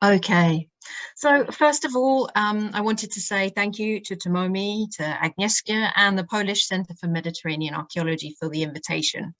Okay, so first of all, I wanted to say thank you to Tomomi, to Agnieszka, and the Polish Centre for Mediterranean Archaeology for the invitation,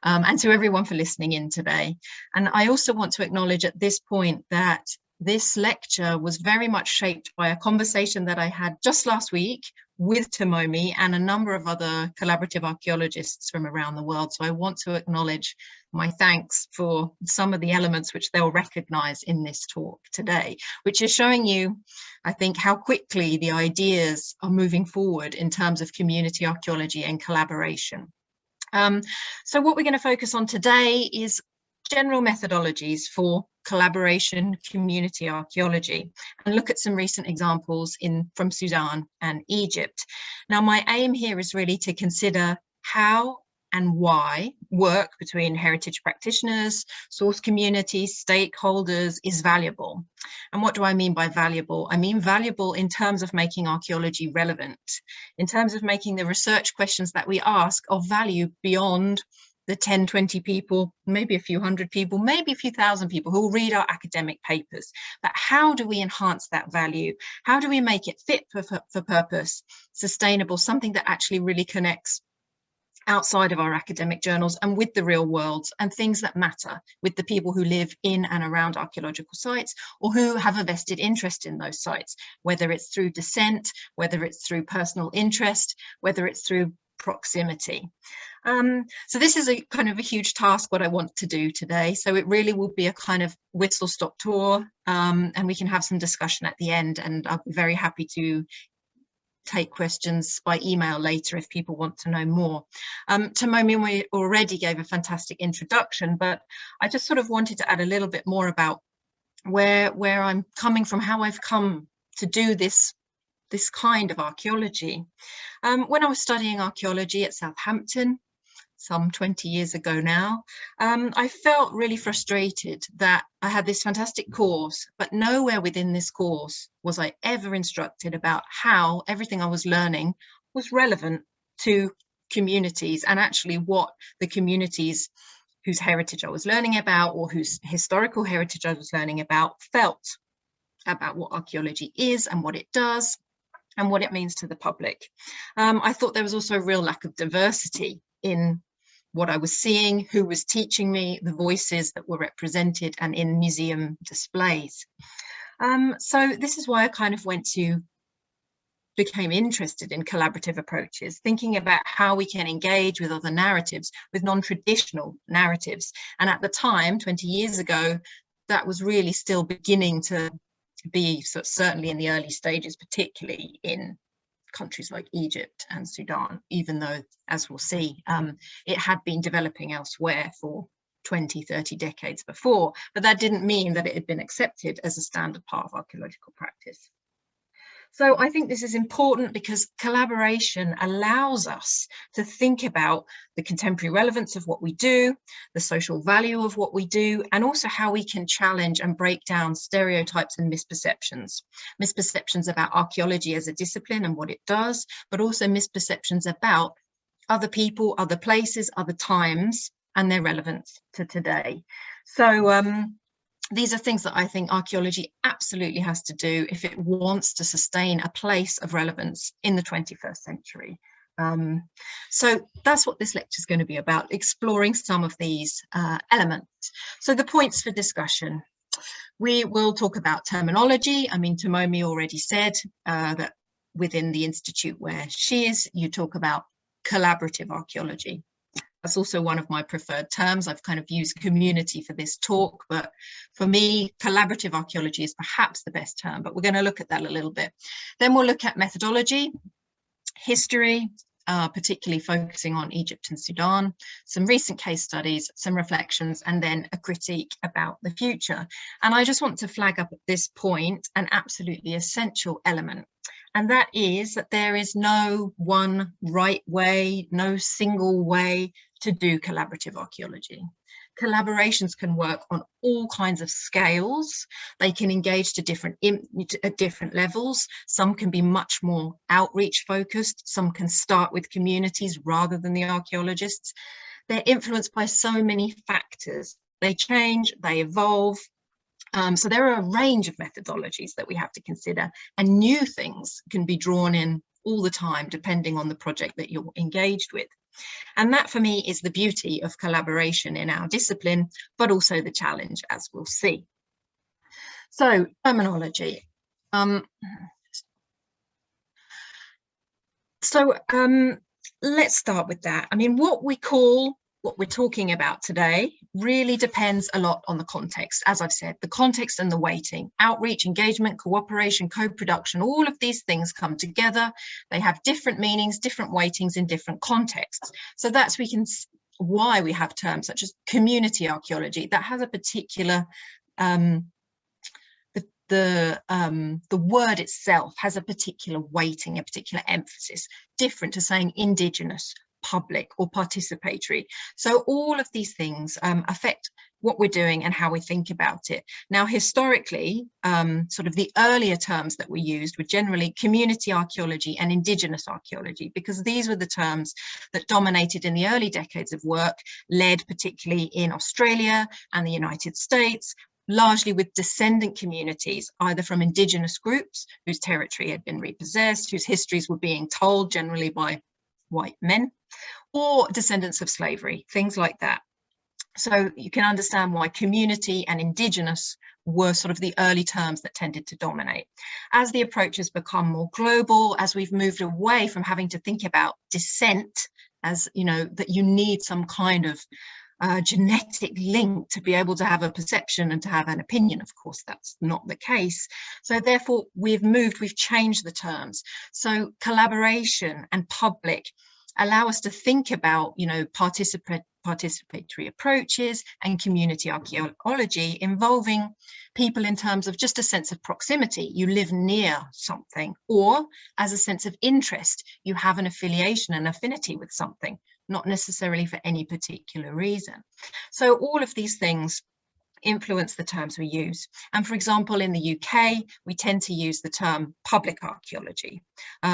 and to everyone for listening in today. And I also want to acknowledge at this point that this lecture was very much shaped by a conversation that I had just last week with Tomomi and a number of other collaborative archaeologists from around the world. So I want to acknowledge my thanks for some of the elements which they'll recognize in this talk today, which is showing you, I think, how quickly the ideas are moving forward in terms of community archaeology and collaboration. So what we're going to focus on today is general methodologies for collaboration community archaeology and look at some recent examples from Sudan and Egypt. Now, my aim here is really to consider how and why work between heritage practitioners, source communities, stakeholders is valuable. And what do I mean by valuable? I mean valuable in terms of making archaeology relevant, in terms of making the research questions that we ask of value beyond the 10, 20 people, maybe a few hundred people, maybe a few thousand people who will read our academic papers. But how do we enhance that value? How do we make it fit for purpose, sustainable, something that actually really connects outside of our academic journals and with the real world and things that matter with the people who live in and around archaeological sites or who have a vested interest in those sites, whether it's through descent, whether it's through personal interest, whether it's through proximity. So this is a kind of a huge task what I want to do today. So it really will be a kind of whistle-stop tour, and we can have some discussion at the end, and I'll be very happy to take questions by email later if people want to know more. Tomomi, we already gave a fantastic introduction, but I just sort of wanted to add a little bit more about where I'm coming from, how I've come to do this kind of archaeology. When I was studying archaeology at Southampton, some 20 years ago now, I felt really frustrated that I had this fantastic course, but nowhere within this course was I ever instructed about how everything I was learning was relevant to communities and actually what the communities whose heritage I was learning about or whose historical heritage I was learning about felt about what archaeology is and what it does and what it means to the public. I thought there was also a real lack of diversity in what I was seeing, who was teaching me, the voices that were represented and in museum displays. So this is why I kind of became interested in collaborative approaches, thinking about how we can engage with other narratives, with non-traditional narratives. And at the time, 20 years ago, that was really still beginning to be certainly in the early stages, particularly in countries like Egypt and Sudan, even though, as we'll see, it had been developing elsewhere for 20, 30 decades before, but that didn't mean that it had been accepted as a standard part of archaeological practice. So I think this is important because collaboration allows us to think about the contemporary relevance of what we do, the social value of what we do, and also how we can challenge and break down stereotypes and misperceptions. Misperceptions about archaeology as a discipline and what it does, but also misperceptions about other people, other places, other times, and their relevance to today. So these are things that I think archaeology absolutely has to do if it wants to sustain a place of relevance in the 21st century. So that's what this lecture is going to be about, exploring some of these elements. So the points for discussion. We will talk about terminology. I mean, Tomomi already said that within the institute where she is, you talk about collaborative archaeology. That's also one of my preferred terms. I've kind of used community for this talk, but for me, collaborative archaeology is perhaps the best term, but we're going to look at that a little bit. Then we'll look at methodology, history, particularly focusing on Egypt and Sudan, some recent case studies, some reflections, and then a critique about the future. And I just want to flag up at this point an absolutely essential element. And that is that there is no one right way, no single way to do collaborative archaeology. Collaborations can work on all kinds of scales. They can engage at different levels. Some can be much more outreach focused. Some can start with communities rather than the archaeologists. They're influenced by so many factors. They change, they evolve. So there are a range of methodologies that we have to consider, and new things can be drawn in all the time, depending on the project that you're engaged with. And that, for me, is the beauty of collaboration in our discipline, but also the challenge, as we'll see. So, terminology. Let's start with that. I mean, what we're talking about today really depends a lot on the context. As I've said, the context and the weighting, outreach, engagement, cooperation, co-production, all of these things come together. They have different meanings, different weightings in different contexts. So that's why we have terms such as community archaeology that has a particular the word itself has a particular weighting, a particular emphasis, different to saying indigenous, public, or participatory. So all of these things affect what we're doing and how we think about it. Now, historically, sort of the earlier terms that we used were generally community archaeology and indigenous archaeology, because these were the terms that dominated in the early decades of work, led particularly in Australia and the United States, largely with descendant communities, either from indigenous groups whose territory had been repossessed, whose histories were being told generally by white men, or descendants of slavery, things like that. So you can understand why community and indigenous were sort of the early terms that tended to dominate. As the approach has become more global, as we've moved away from having to think about descent as, you know, that you need some kind of genetic link to be able to have a perception and to have an opinion. Of course, that's not the case. So therefore, we've changed the terms. So collaboration and public allow us to think about, you know, participatory approaches and community archaeology involving people in terms of just a sense of proximity. You live near something, or as a sense of interest, you have an affiliation and affinity with something, not necessarily for any particular reason. So all of these things influence the terms we use. And for example, in the UK, we tend to use the term public archaeology,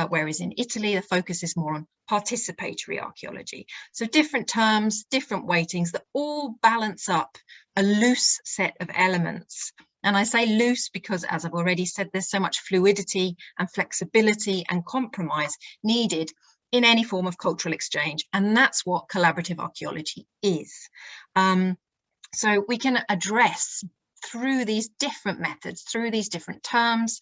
whereas in Italy, the focus is more on participatory archaeology. So different terms, different weightings that all balance up a loose set of elements. And I say loose because, as I've already said, there's so much fluidity and flexibility and compromise needed in any form of cultural exchange. And that's what collaborative archaeology is. So we can address through these different methods, through these different terms,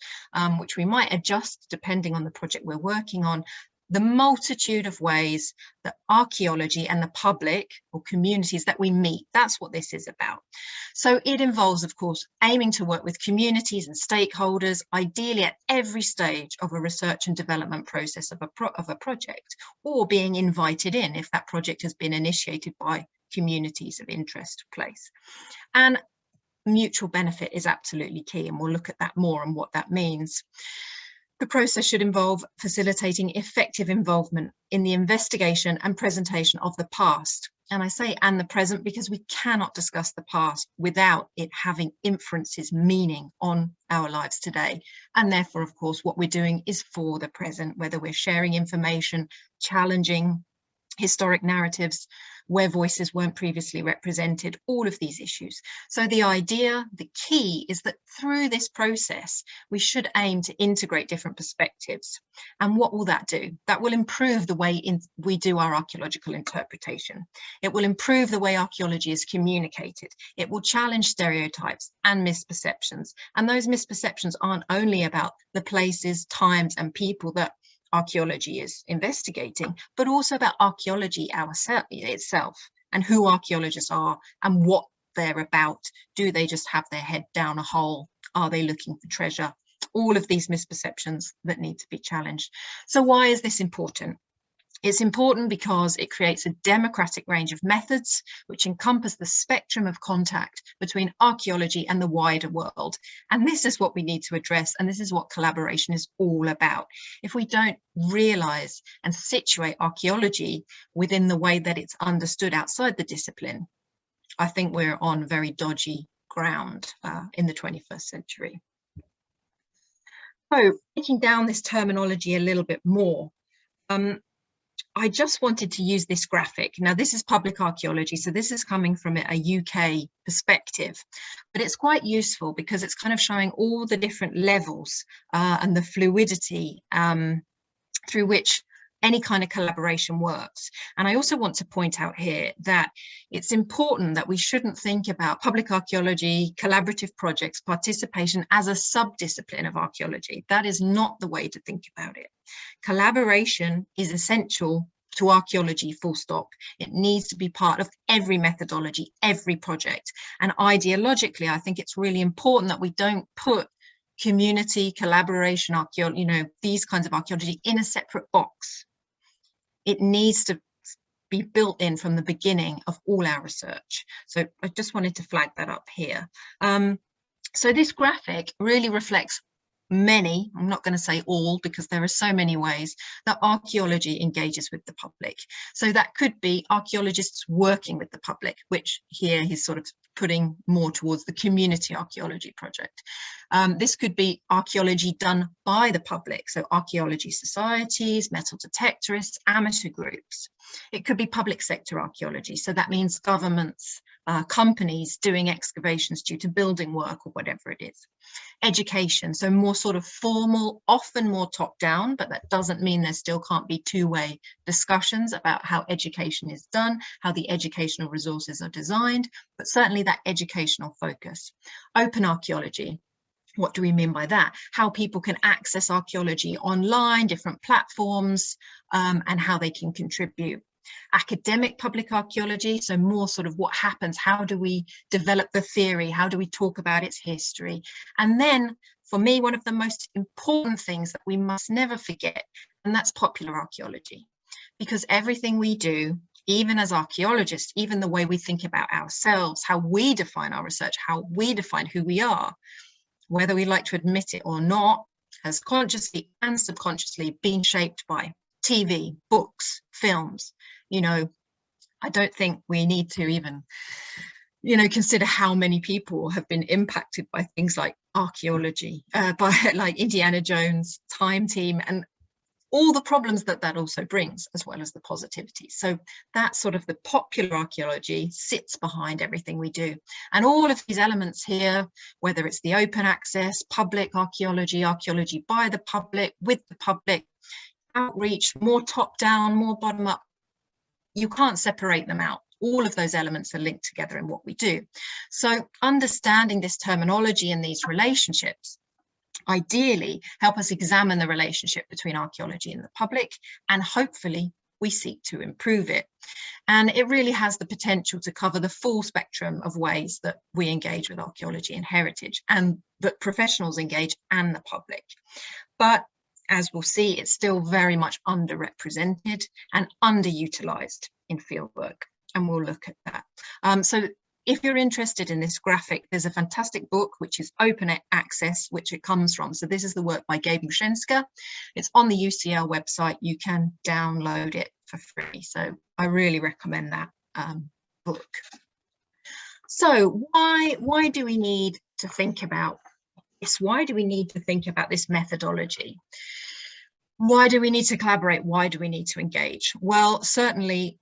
which we might adjust depending on the project we're working on, the multitude of ways that archaeology and the public or communities that we meet, that's what this is about. So it involves, of course, aiming to work with communities and stakeholders, ideally at every stage of a research and development process of a project, or being invited in if that project has been initiated by communities of interest place. And mutual benefit is absolutely key, and we'll look at that more and what that means. The process should involve facilitating effective involvement in the investigation and presentation of the past. And I say and the present because we cannot discuss the past without it having inferences, meaning on our lives today. And therefore, of course, what we're doing is for the present, whether we're sharing information, challenging historic narratives where voices weren't previously represented, all of these issues. So the idea, the key is that through this process, we should aim to integrate different perspectives. And what will that do? That will improve the way we do our archaeological interpretation. It will improve the way archaeology is communicated. It will challenge stereotypes and misperceptions. And those misperceptions aren't only about the places, times, and people that archaeology is investigating, but also about archaeology itself and who archaeologists are and what they're about. Do they just have their head down a hole? Are they looking for treasure? All of these misperceptions that need to be challenged. So why is this important? It's important because it creates a democratic range of methods which encompass the spectrum of contact between archaeology and the wider world. And this is what we need to address, and this is what collaboration is all about. If we don't realise and situate archaeology within the way that it's understood outside the discipline, I think we're on very dodgy ground in the 21st century. So, breaking down this terminology a little bit more, I just wanted to use this graphic. Now, this is public archaeology, so this is coming from a UK perspective, but it's quite useful because it's kind of showing all the different levels and the fluidity through which any kind of collaboration works. And I also want to point out here that it's important that we shouldn't think about public archaeology, collaborative projects, participation as a sub-discipline of archaeology. That is not the way to think about it. Collaboration is essential to archaeology, full stop. It needs to be part of every methodology, every project. And ideologically, I think it's really important that we don't put community collaboration archaeology, these kinds of archaeology in a separate box. It needs to be built in from the beginning of all our research. So I just wanted to flag that up here. So this graphic really reflects many, I'm not going to say all because there are so many ways that archaeology engages with the public. So that could be archaeologists working with the public, which here he's sort of putting more towards the community archaeology project. This could be archaeology done by the public, so archaeology societies, metal detectorists, amateur groups. It could be public sector archaeology, so that means governments, companies doing excavations due to building work or whatever it is. Education, so more sort of formal, often more top-down, but that doesn't mean there still can't be two-way discussions about how education is done, how the educational resources are designed, but certainly that educational focus. Open archaeology. What do we mean by that? How people can access archaeology online, different platforms, and how they can contribute. Academic public archaeology, so more sort of what happens, how do we develop the theory, how do we talk about its history? And then for me, one of the most important things that we must never forget, and that's popular archaeology, because everything we do, even as archaeologists, even the way we think about ourselves, how we define our research, how we define who we are, whether we like to admit it or not, has consciously and subconsciously been shaped by TV, books, films. I don't think we need to even, consider how many people have been impacted by things like archaeology, by like Indiana Jones, Time Team, and all the problems that that also brings, as well as the positivity. So that's sort of the popular archaeology sits behind everything we do. And all of these elements here, whether it's the open access, public archaeology, archaeology by the public, with the public, outreach, more top down, more bottom up, you can't separate them out. All of those elements are linked together in what we do. So understanding this terminology and these relationships ideally help us examine the relationship between archaeology and the public, and hopefully we seek to improve it. And it really has the potential to cover the full spectrum of ways that we engage with archaeology and heritage, and that professionals engage and the public. But as we'll see, it's still very much underrepresented and underutilized in fieldwork, and we'll look at that. So if you're interested in this graphic, there's a fantastic book, which is Open Access, which it comes from. So this is the work by Gabe Mushenska. It's on the UCL website. You can download it for free. So I really recommend that book. So why do we need to think about this? Why do we need to think about this methodology? Why do we need to collaborate? Why do we need to engage? Well, certainly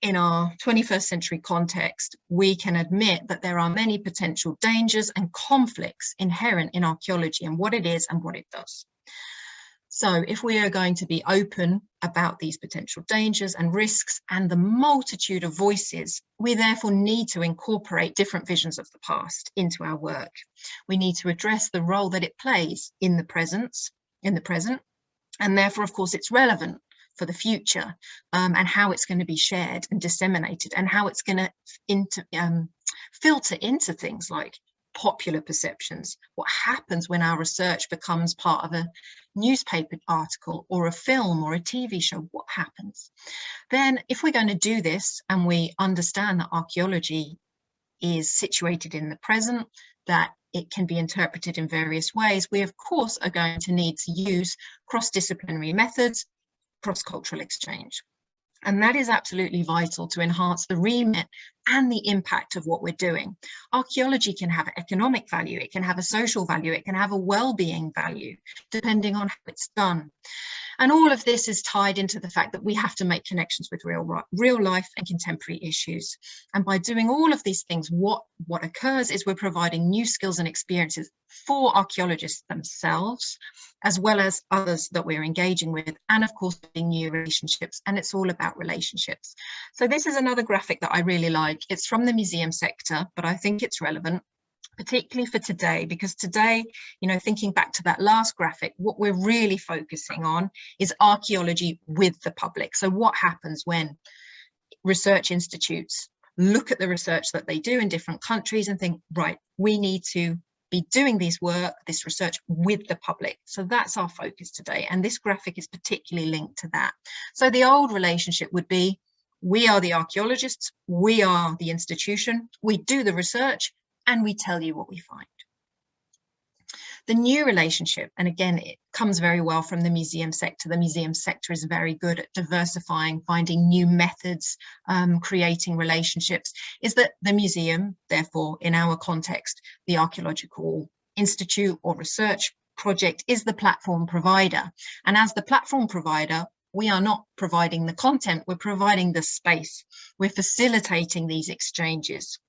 in our 21st century context, we can admit that there are many potential dangers and conflicts inherent in archaeology and what it is and what it does. So if we are going to be open about these potential dangers and risks and the multitude of voices, we therefore need to incorporate different visions of the past into our work. We need to address the role that it plays in the present, and therefore, of course, it's relevant for the future, and how it's going to be shared and disseminated, and how it's going to filter into things like popular perceptions. What happens when our research becomes part of a newspaper article or a film or a TV show? What happens? Then if we're going to do this and we understand that archaeology is situated in the present, that it can be interpreted in various ways, we of course are going to need to use cross-disciplinary methods, cross-cultural exchange. And that is absolutely vital to enhance the remit and the impact of what we're doing. Archaeology can have economic value, it can have a social value, it can have a well-being value, depending on how it's done. And all of this is tied into the fact that we have to make connections with real life and contemporary issues. And by doing all of these things, what occurs is we're providing new skills and experiences for archaeologists themselves, as well as others that we're engaging with, and of course, building new relationships. And it's all about relationships. So this is another graphic that I really like. It's from the museum sector, but I think it's relevant, particularly for today, because today, you know, thinking back to that last graphic, what we're really focusing on is archaeology with the public. So what happens when research institutes look at the research that they do in different countries and think, right, we need to be doing this research with the public. So that's our focus today. And this graphic is particularly linked to that. So the old relationship would be, we are the archaeologists, we are the institution, we do the research, and we tell you what we find. The new relationship, and again, it comes very well from the museum sector. The museum sector is very good at diversifying, finding new methods, creating relationships, is that the museum, therefore, in our context, the archaeological institute or research project is the platform provider. And as the platform provider, we are not providing the content, we're providing the space. We're facilitating these exchanges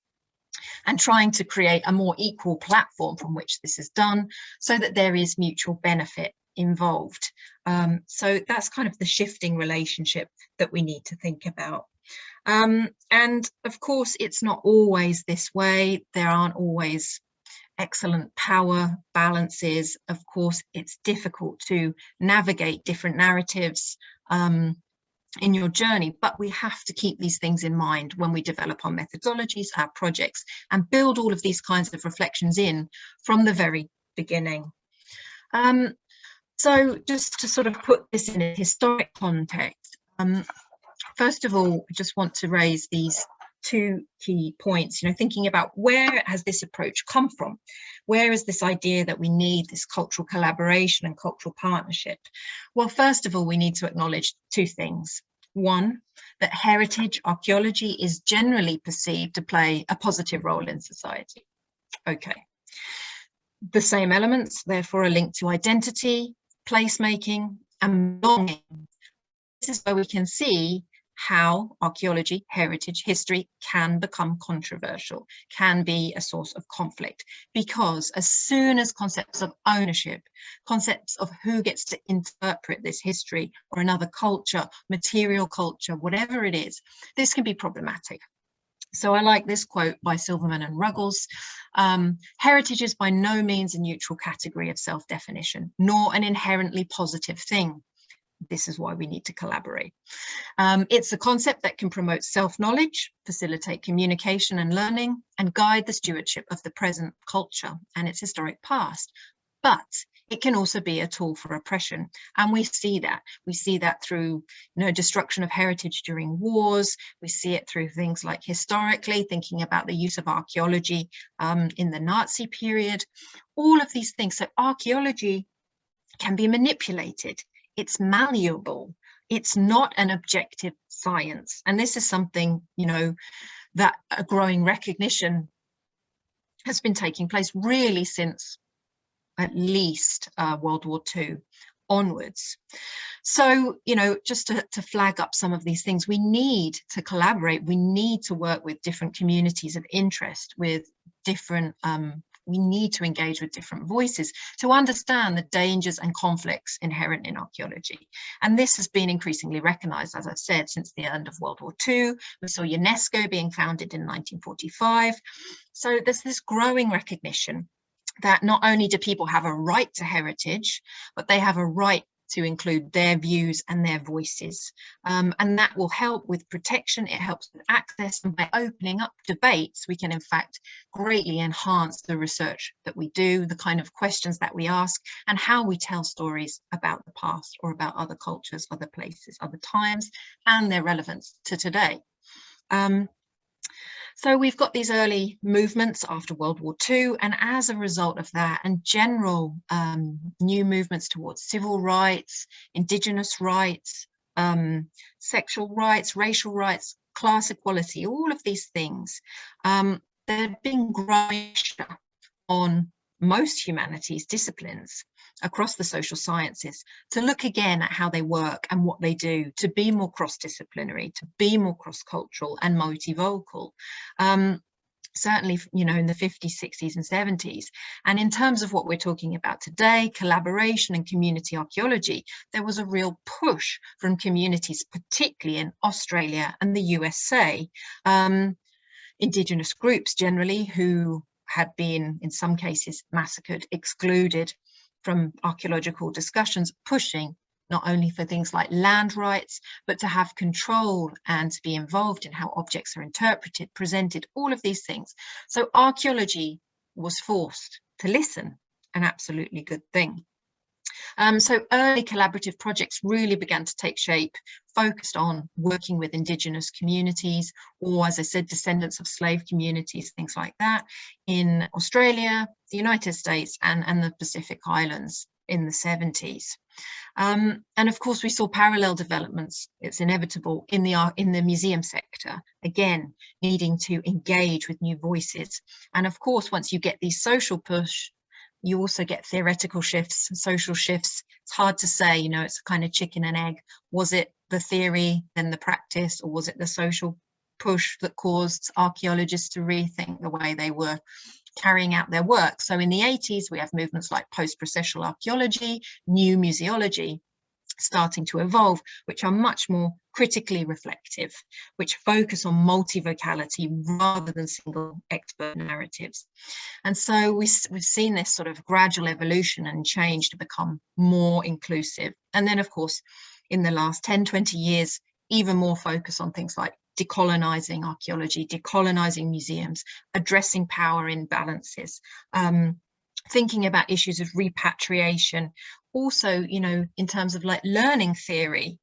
and trying to create a more equal platform from which this is done so that there is mutual benefit involved. So that's kind of the shifting relationship that we need to think about. And of course, it's not always this way. There aren't always excellent power balances. Of course, it's difficult to navigate different narratives in your journey, but we have to keep these things in mind when we develop our methodologies, our projects, and build all of these kinds of reflections in from the very beginning. So just to sort of put this in a historic context, first of all, I just want to raise these two key points, you know, thinking about where has this approach come from? Where is this idea that we need this cultural collaboration and cultural partnership? Well, first of all, we need to acknowledge two things. One, that heritage archaeology is generally perceived to play a positive role in society. Okay. The same elements, therefore, are linked to identity, placemaking, and belonging. This is where we can see how archaeology, heritage, history can become controversial, can be a source of conflict, because as soon as concepts of ownership, concepts of who gets to interpret this history or another culture, material culture, whatever it is, this can be problematic. So I like this quote by Silverman and Ruggles. Heritage is by no means a neutral category of self-definition, nor an inherently positive thing. This is why we need to collaborate. It's a concept that can promote self-knowledge, facilitate communication and learning, and guide the stewardship of the present culture and its historic past. But it can also be a tool for oppression. And we see that. We see that through, you know, destruction of heritage during wars. We see it through things like historically, thinking about the use of archaeology in the Nazi period. All of these things. So archaeology can be manipulated. It's malleable. It's not an objective science. And this is something, you know, that a growing recognition has been taking place really since at least World War II onwards. So, you know, just to flag up some of these things, we need to collaborate. We need to work with different communities of interest, with different we need to engage with different voices to understand the dangers and conflicts inherent in archaeology. And this has been increasingly recognized, as I've said, since the end of World War II. We saw UNESCO being founded in 1945. So there's this growing recognition that not only do people have a right to heritage, but they have a right to include their views and their voices. And that will help with protection, it helps with access, and by opening up debates, we can in fact greatly enhance the research that we do, the kind of questions that we ask, and how we tell stories about the past or about other cultures, other places, other times, and their relevance to today. So we've got these early movements after World War II, and as a result of that and general new movements towards civil rights, indigenous rights, sexual rights, racial rights, class equality, all of these things, there had been growing pressure on most humanities disciplines across the social sciences to look again at how they work and what they do, to be more cross-disciplinary, to be more cross-cultural and multivocal. Certainly, you know, in the 50s, 60s and 70s. And in terms of what we're talking about today, collaboration and community archaeology, there was a real push from communities, particularly in Australia and the USA, Indigenous groups generally, who had been, in some cases, massacred, excluded from archaeological discussions, pushing not only for things like land rights, but to have control and to be involved in how objects are interpreted, presented, all of these things. So archaeology was forced to listen, an absolutely good thing. So early collaborative projects really began to take shape, focused on working with Indigenous communities, or, as I said, descendants of slave communities, things like that, in Australia, the United States, and the Pacific Islands in the 70s. And of course, we saw parallel developments, it's inevitable, in the museum sector, again, needing to engage with new voices. And of course, once you get these social push, you also get theoretical shifts, social shifts. It's hard to say, you know, it's a kind of chicken and egg. Was it the theory, then the practice, or was it the social push that caused archaeologists to rethink the way they were carrying out their work? So in the 80s, we have movements like post-processual archaeology, new museology, starting to evolve, which are much more critically reflective, which focus on multivocality rather than single expert narratives. And so we've seen this sort of gradual evolution and change to become more inclusive. And then, of course, in the last 10, 20 years, even more focus on things like decolonizing archaeology, decolonizing museums, addressing power imbalances, thinking about issues of repatriation, also, you know, in terms of like learning theory,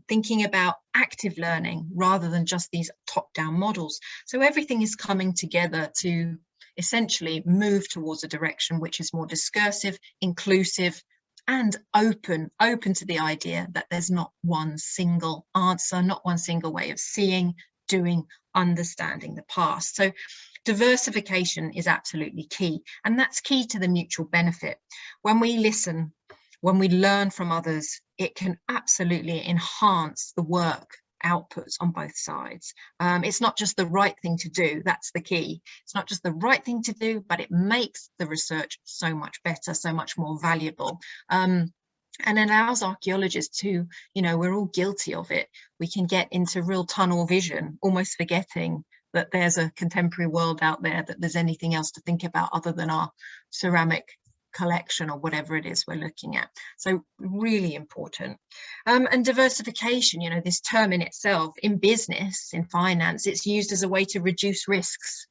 thinking about active learning rather than just these top-down models. So everything is coming together to essentially move towards a direction which is more discursive, inclusive, and open to the idea that there's not one single answer, not one single way of seeing, doing, understanding the past. So diversification is absolutely key, and that's key to the mutual benefit. When we listen, when we learn from others, it can absolutely enhance the work outputs on both sides. It's not just the right thing to do, that's the key. It's not just the right thing to do, but it makes the research so much better, so much more valuable. And allows archaeologists to, you know, we're all guilty of it. We can get into real tunnel vision, almost forgetting that there's a contemporary world out there, that there's anything else to think about other than our ceramic collection or whatever it is we're looking at. So really important. And diversification, you know, this term in itself, in business, in finance, it's used as a way to reduce risks.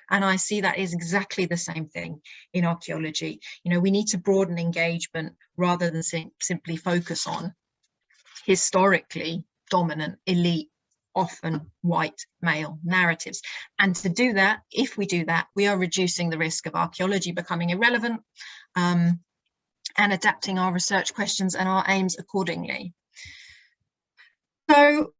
And I see that is exactly the same thing in archaeology. You know, we need to broaden engagement rather than simply focus on historically dominant, elite, often white male narratives. And to do that, if we do that, we are reducing the risk of archaeology becoming irrelevant, and adapting our research questions and our aims accordingly. So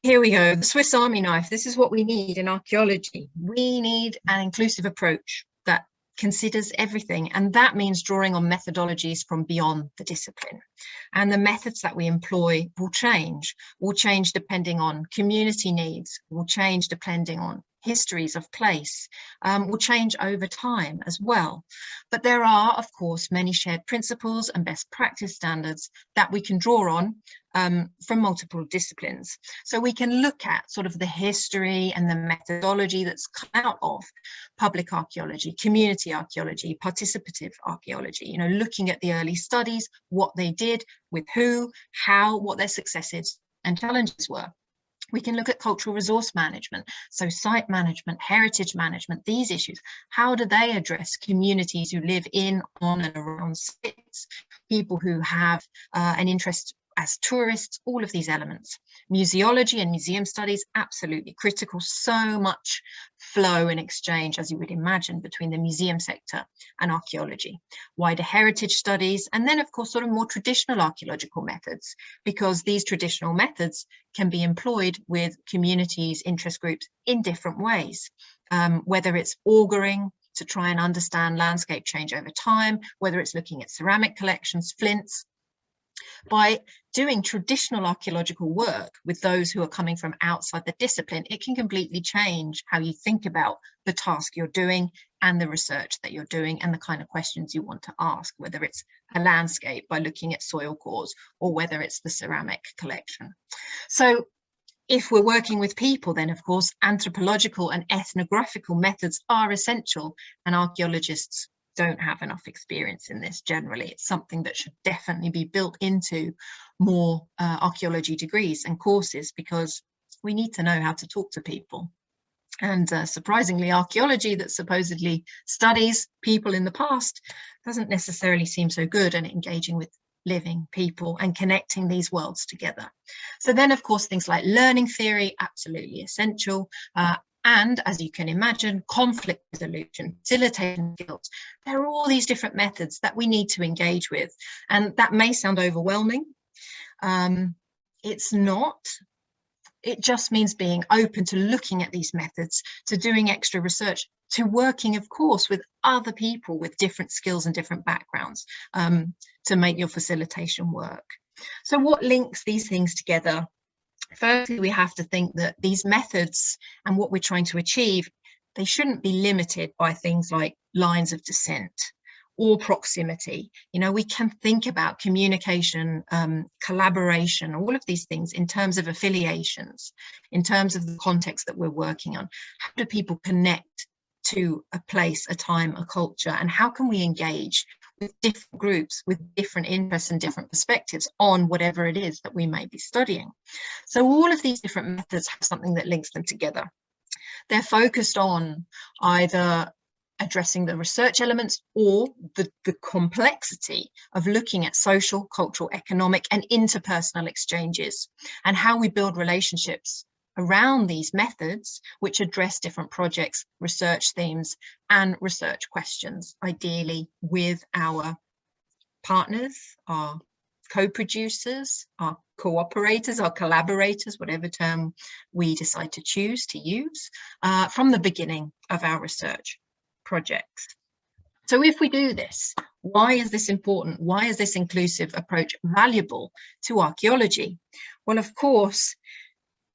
here we go, the Swiss Army knife. This is what we need in archaeology. We need an inclusive approach that considers everything, and that means drawing on methodologies from beyond the discipline. And the methods that we employ will change depending on community needs, will change depending on histories of place, will change over time as well. But there are, of course, many shared principles and best practice standards that we can draw on from multiple disciplines. So we can look at sort of the history and the methodology that's come out of public archaeology, community archaeology, participative archaeology, you know, looking at the early studies, what they did, with who, how, what their successes and challenges were. We can look at cultural resource management, so site management, heritage management, these issues. How do they address communities who live in, on and around sites, people who have an interest as tourists, all of these elements. Museology and museum studies, absolutely critical. So much flow and exchange, as you would imagine, between the museum sector and archaeology. Wider heritage studies, and then of course sort of more traditional archaeological methods, because these traditional methods can be employed with communities, interest groups in different ways, whether it's augering to try and understand landscape change over time, whether it's looking at ceramic collections, flints. By doing traditional archaeological work with those who are coming from outside the discipline, it can completely change how you think about the task you're doing and the research that you're doing and the kind of questions you want to ask, whether it's a landscape by looking at soil cores or whether it's the ceramic collection. So if we're working with people, then of course anthropological and ethnographical methods are essential, and archaeologists don't have enough experience in this generally. It's something that should definitely be built into more archaeology degrees and courses, because we need to know how to talk to people. And surprisingly, archaeology that supposedly studies people in the past doesn't necessarily seem so good at engaging with living people and connecting these worlds together. So then, of course, things like learning theory, absolutely essential. And as you can imagine, conflict resolution, facilitation skills, there are all these different methods that we need to engage with. And that may sound overwhelming. It's not. It just means being open to looking at these methods, to doing extra research, to working, of course, with other people with different skills and different backgrounds to make your facilitation work. So what links these things together? Firstly, we have to think that these methods and what we're trying to achieve, they shouldn't be limited by things like lines of descent or proximity. You know, we can think about communication, collaboration, all of these things in terms of affiliations, in terms of the context that we're working on. How do people connect to a place, a time, a culture, and how can we engage with different groups with different interests and different perspectives on whatever it is that we may be studying? So all of these different methods have something that links them together. They're focused on either addressing the research elements or the complexity of looking at social, cultural, economic, and interpersonal exchanges, and how we build relationships around these methods, which address different projects, research themes, and research questions, ideally with our partners, our co-producers, our cooperators, our collaborators, whatever term we decide to choose to use, from the beginning of our research projects. So if we do this, why is this important? Why is this inclusive approach valuable to archaeology? Well, of course,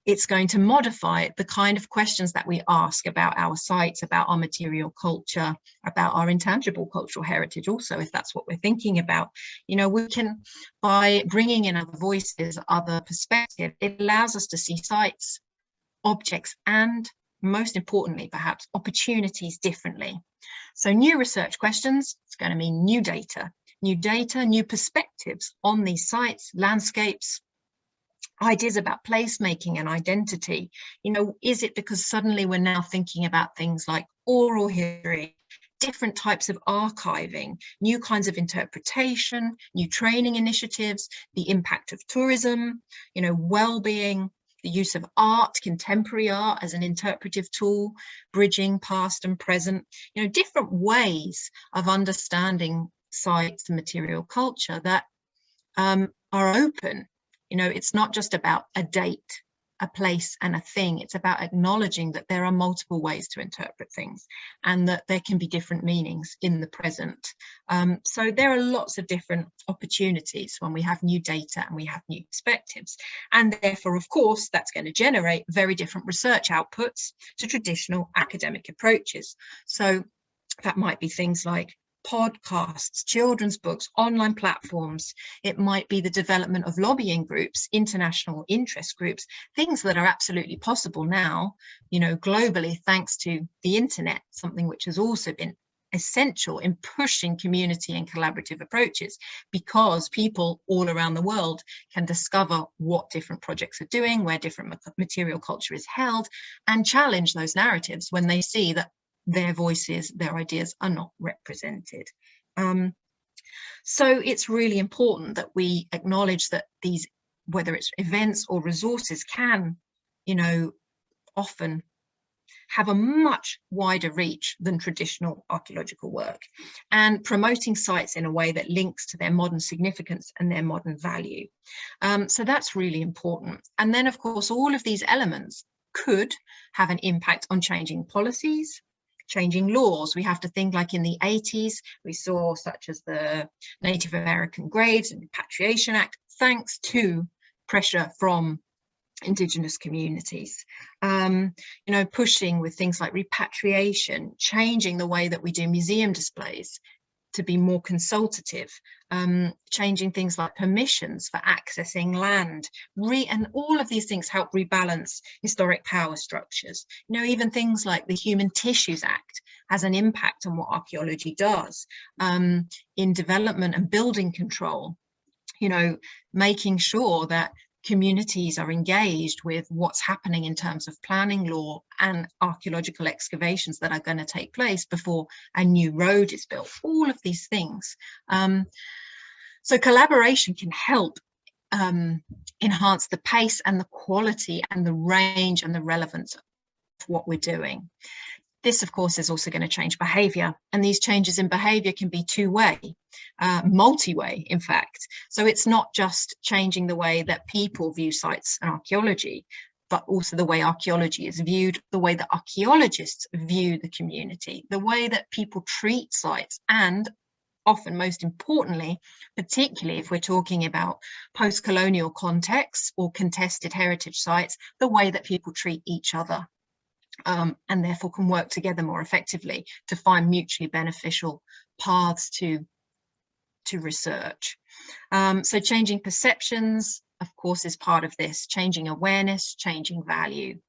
it's going to modify the kind of questions that we ask about our sites, about our material culture, about our intangible cultural heritage also, if that's what we're thinking about. You know, we can, by bringing in other voices, other perspectives, it allows us to see sites, objects, and most importantly, perhaps, opportunities differently. So new research questions, it's going to mean new data, new perspectives on these sites, landscapes, ideas about placemaking and identity. You know, is it because suddenly we're now thinking about things like oral history, different types of archiving, new kinds of interpretation, new training initiatives, the impact of tourism, you know, well-being, the use of art, contemporary art as an interpretive tool, bridging past and present, you know, different ways of understanding sites and material culture that are open. You know, it's not just about a date, a place, and a thing. It's about acknowledging that there are multiple ways to interpret things and that there can be different meanings in the present. So there are lots of different opportunities when we have new data and we have new perspectives. And therefore, of course, that's going to generate very different research outputs to traditional academic approaches. So that might be things like podcasts, children's books, online platforms. It might be the development of lobbying groups, international interest groups, things that are absolutely possible now, you know, globally, thanks to the internet, something which has also been essential in pushing community and collaborative approaches, because people all around the world can discover what different projects are doing, where different material culture is held, and challenge those narratives when they see that their voices, their ideas are not represented. So it's really important that we acknowledge that these, whether it's events or resources, can, often have a much wider reach than traditional archaeological work, and promoting sites in a way that links to their modern significance and their modern value. So that's really important. And then, of course, all of these elements could have an impact on changing policies, changing laws. We have to think, like in the 80s, we saw such as the Native American Graves and Repatriation Act, thanks to pressure from Indigenous communities, pushing with things like repatriation, changing the way that we do museum displays to be more consultative, changing things like permissions for accessing land, and all of these things help rebalance historic power structures. Even things like the Human Tissues Act has an impact on what archaeology does in development and building control, making sure that communities are engaged with what's happening in terms of planning law and archaeological excavations that are going to take place before a new road is built, all of these things. So collaboration can help enhance the pace and the quality and the range and the relevance of what we're doing. This, of course, is also going to change behaviour, and these changes in behaviour can be two-way, multi-way, in fact. So it's not just changing the way that people view sites and archaeology, but also the way archaeology is viewed, the way that archaeologists view the community, the way that people treat sites, and often, most importantly, particularly if we're talking about post-colonial contexts or contested heritage sites, the way that people treat each other. And therefore can work together more effectively to find mutually beneficial paths to research. So changing perceptions, of course, is part of this, changing awareness, changing value.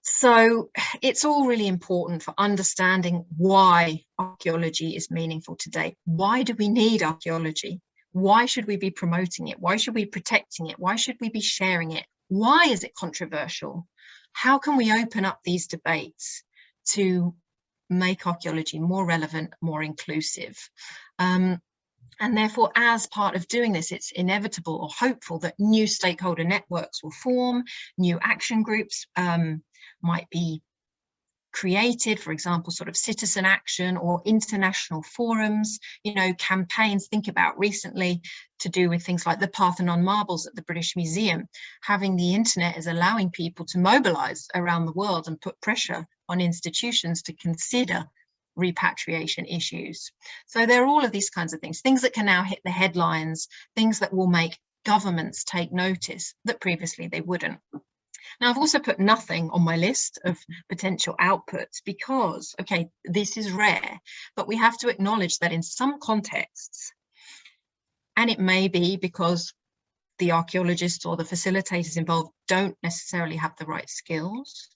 So it's all really important for understanding why archaeology is meaningful today. Why do we need archaeology? Why should we be promoting it? Why should we be protecting it? Why should we be sharing it? Why is it controversial? How can we open up these debates to make archaeology more relevant, more inclusive? And therefore, as part of doing this, it's inevitable or hopeful that new stakeholder networks will form, new action groups might be created, for example, sort of citizen action or international forums, campaigns. Think about recently to do with things like the Parthenon marbles at the British Museum. Having the internet is allowing people to mobilize around the world and put pressure on institutions to consider repatriation issues. So there are all of these kinds of things that can now hit the headlines, things that will make governments take notice that previously they wouldn't. Now, I've also put nothing on my list of potential outputs because, okay, this is rare, but we have to acknowledge that in some contexts, and it may be because the archaeologists or the facilitators involved don't necessarily have the right skills,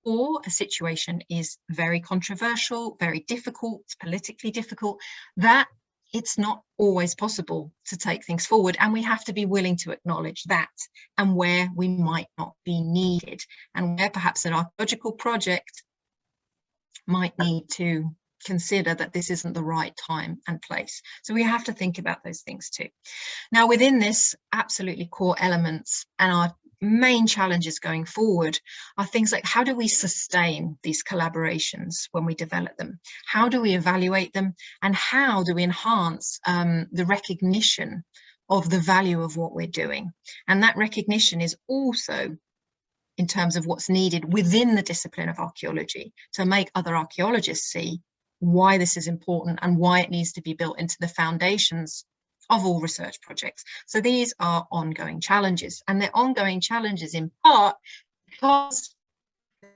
or a situation is very controversial, very difficult, politically difficult, that it's not always possible to take things forward, and we have to be willing to acknowledge that, and where we might not be needed, and where perhaps an archaeological project might need to consider that this isn't the right time and place. So we have to think about those things too. Now, within this, absolutely core elements and our main challenges going forward are things like, how do we sustain these collaborations when we develop them? How do we evaluate them? And how do we enhance the recognition of the value of what we're doing? And that recognition is also in terms of what's needed within the discipline of archaeology to make other archaeologists see why this is important and why it needs to be built into the foundations of all research projects. So these are ongoing challenges, and they're ongoing challenges in part because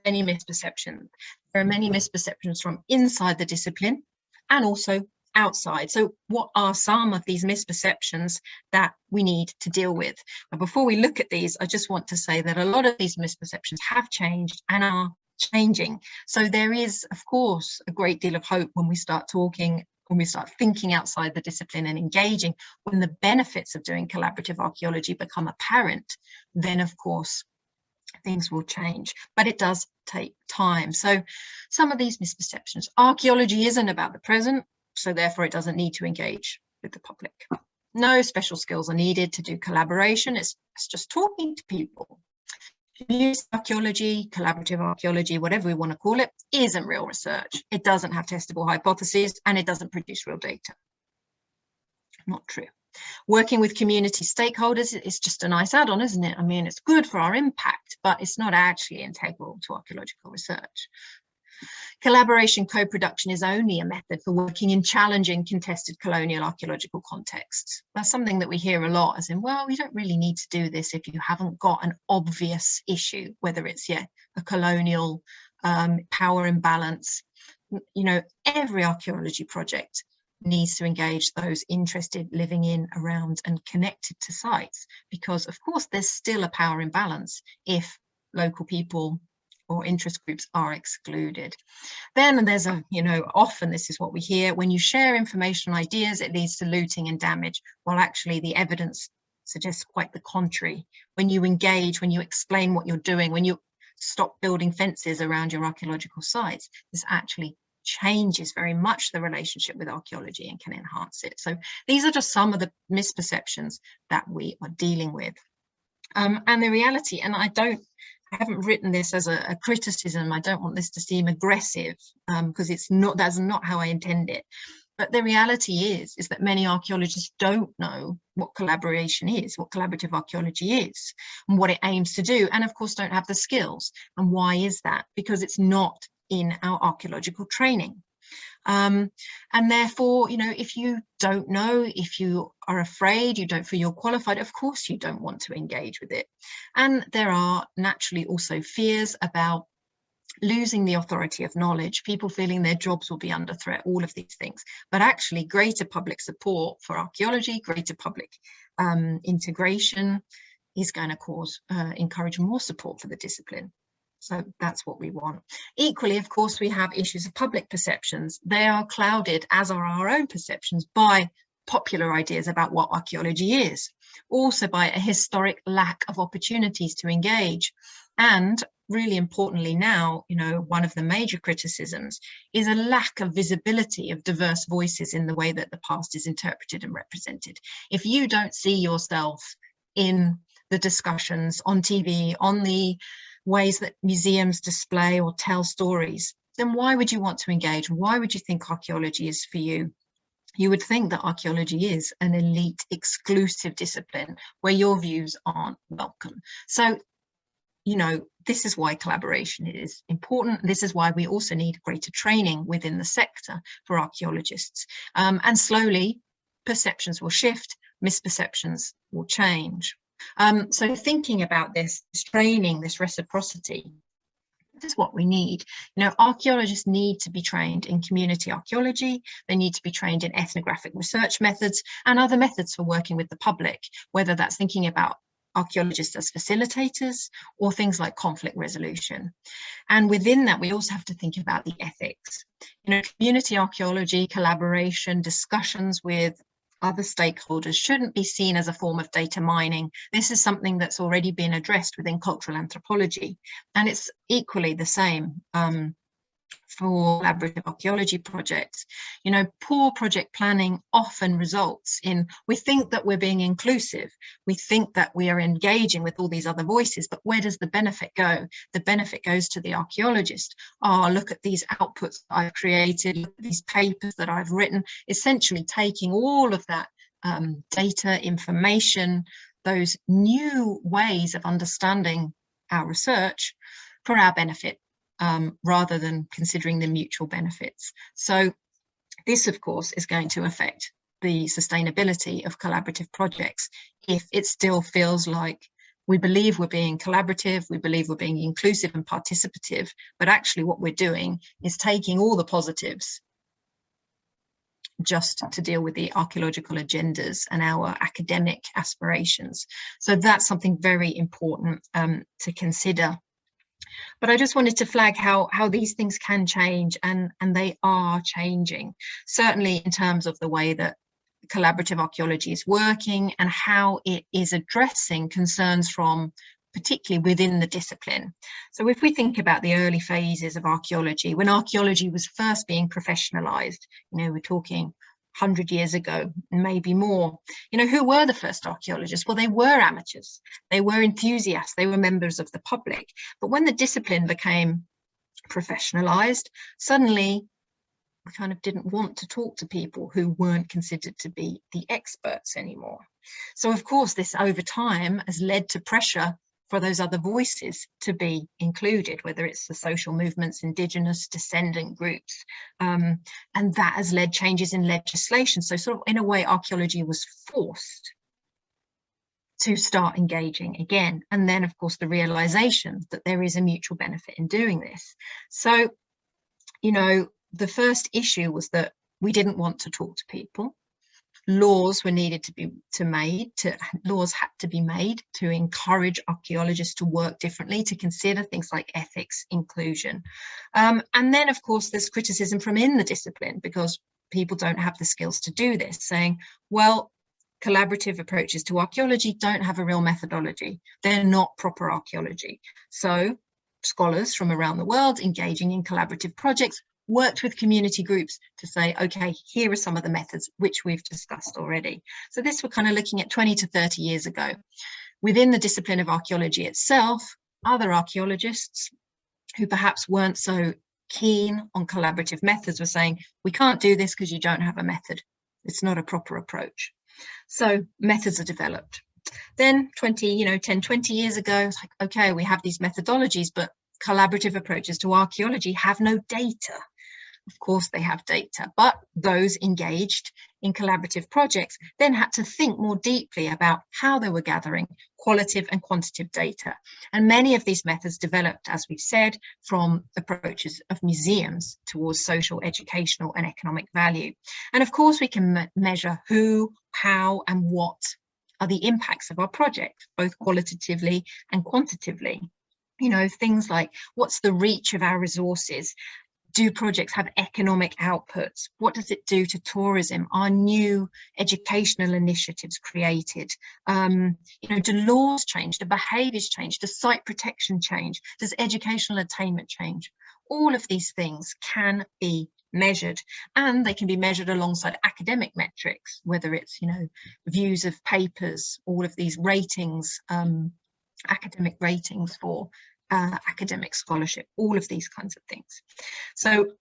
many misperceptions. There are many misperceptions from inside the discipline and also outside. So what are some of these misperceptions that we need to deal with? But before we look at these, I just want to say that a lot of these misperceptions have changed and are changing. So there is, of course, a great deal of hope when we start talking, when we start thinking outside the discipline and engaging, when the benefits of doing collaborative archaeology become apparent, then of course things will change, but it does take time. So some of these misperceptions: archaeology isn't about the present, so therefore it doesn't need to engage with the public. No special skills are needed to do collaboration. It's just talking to people. Community archaeology, collaborative archaeology, whatever we want to call it, isn't real research. It doesn't have testable hypotheses, and it doesn't produce real data. Not true. Working with community stakeholders is just a nice add-on, isn't it? I mean, it's good for our impact, but it's not actually integral to archaeological research. Collaboration co-production is only a method for working in challenging, contested colonial archaeological contexts. That's something that we hear a lot, as in, well, you don't really need to do this if you haven't got an obvious issue, whether it's, a colonial power imbalance. You know, every archaeology project needs to engage those interested, living in, around, and connected to sites, because of course there's still a power imbalance if local people or interest groups are excluded. Then there's often this is what we hear: when you share information and ideas, it leads to looting and damage. Well, actually the evidence suggests quite the contrary. When you engage, when you explain what you're doing, when you stop building fences around your archaeological sites, this actually changes very much the relationship with archaeology and can enhance it. So these are just some of the misperceptions that we are dealing with. And the reality, and I haven't written this as a criticism, I don't want this to seem aggressive, because that's not how I intend it. But the reality is that many archaeologists don't know what collaboration is, what collaborative archaeology is, and what it aims to do, and of course don't have the skills. And why is that? Because it's not in our archaeological training. And therefore, if you don't know, if you are afraid, you don't feel you're qualified, of course you don't want to engage with it. And there are naturally also fears about losing the authority of knowledge, people feeling their jobs will be under threat, all of these things. But actually greater public support for archaeology, greater public integration is going to encourage more support for the discipline. So that's what we want. Equally, of course, we have issues of public perceptions. They are clouded, as are our own perceptions, by popular ideas about what archaeology is, also by a historic lack of opportunities to engage. And really importantly now, one of the major criticisms is a lack of visibility of diverse voices in the way that the past is interpreted and represented. If you don't see yourself in the discussions on TV, on the ways that museums display or tell stories, then why would you want to engage? Why would you think archaeology is for you? You would think that archaeology is an elite, exclusive discipline where your views aren't welcome. So, this is why collaboration is important. This is why we also need greater training within the sector for archaeologists. And slowly, perceptions will shift, misperceptions will change. So thinking about this training, this reciprocity, this is what we need. Archaeologists need to be trained in community archaeology. They need to be trained in ethnographic research methods and other methods for working with the public, whether that's thinking about archaeologists as facilitators or things like conflict resolution. And within that, we also have to think about the ethics. Community archaeology, collaboration, discussions with other stakeholders shouldn't be seen as a form of data mining. This is something that's already been addressed within cultural anthropology, and it's equally the same for collaborative archaeology projects. Poor project planning often results in, we think that we're being inclusive, we think that we are engaging with all these other voices, but where does the benefit go? The benefit goes to the archaeologist. Look at these outputs that I've created, look at these papers that I've written, essentially taking all of that data, information, those new ways of understanding our research for our benefit, rather than considering the mutual benefits. So this, of course, is going to affect the sustainability of collaborative projects if it still feels like we believe we're being collaborative, we believe we're being inclusive and participative, but actually what we're doing is taking all the positives just to deal with the archaeological agendas and our academic aspirations. So that's something very important to consider. But I just wanted to flag how these things can change, and they are changing, certainly in terms of the way that collaborative archaeology is working and how it is addressing concerns from particularly within the discipline. So if we think about the early phases of archaeology, when archaeology was first being professionalized, we're talking 100 years ago, maybe more, who were the first archaeologists? Well, they were amateurs, they were enthusiasts, they were members of the public. But when the discipline became professionalized, suddenly we kind of didn't want to talk to people who weren't considered to be the experts anymore. So of course, this over time has led to pressure for those other voices to be included, whether it's the social movements, indigenous, descendant groups, and that has led changes in legislation. So sort of in a way, archaeology was forced to start engaging again. And then of course, the realization that there is a mutual benefit in doing this. So, the first issue was that we didn't want to talk to people. Laws were needed to be laws had to be made to encourage archaeologists to work differently, to consider things like ethics, inclusion. And then, of course, there's criticism from in the discipline because people don't have the skills to do this, saying, well, collaborative approaches to archaeology don't have a real methodology. They're not proper archaeology. So scholars from around the world engaging in collaborative projects worked with community groups to say, okay, here are some of the methods which we've discussed already. So this we're kind of looking at 20 to 30 years ago. Within the discipline of archaeology itself, other archaeologists who perhaps weren't so keen on collaborative methods were saying, we can't do this because you don't have a method. It's not a proper approach. So methods are developed. Then 10, 20 years ago, it's like, okay, we have these methodologies, but collaborative approaches to archaeology have no data. Of course, they have data, but those engaged in collaborative projects then had to think more deeply about how they were gathering qualitative and quantitative data. And many of these methods developed, as we've said, from approaches of museums towards social, educational, and economic value. And of course, we can measure who, how, and what are the impacts of our project, both qualitatively and quantitatively. Things like, what's the reach of our resources? Do projects have economic outputs? What does it do to tourism? Are new educational initiatives created? Do laws change? Do behaviours change? Does site protection change? Does educational attainment change? All of these things can be measured, and they can be measured alongside academic metrics, whether it's, views of papers, all of these ratings, academic ratings for academic scholarship, all of these kinds of things. So,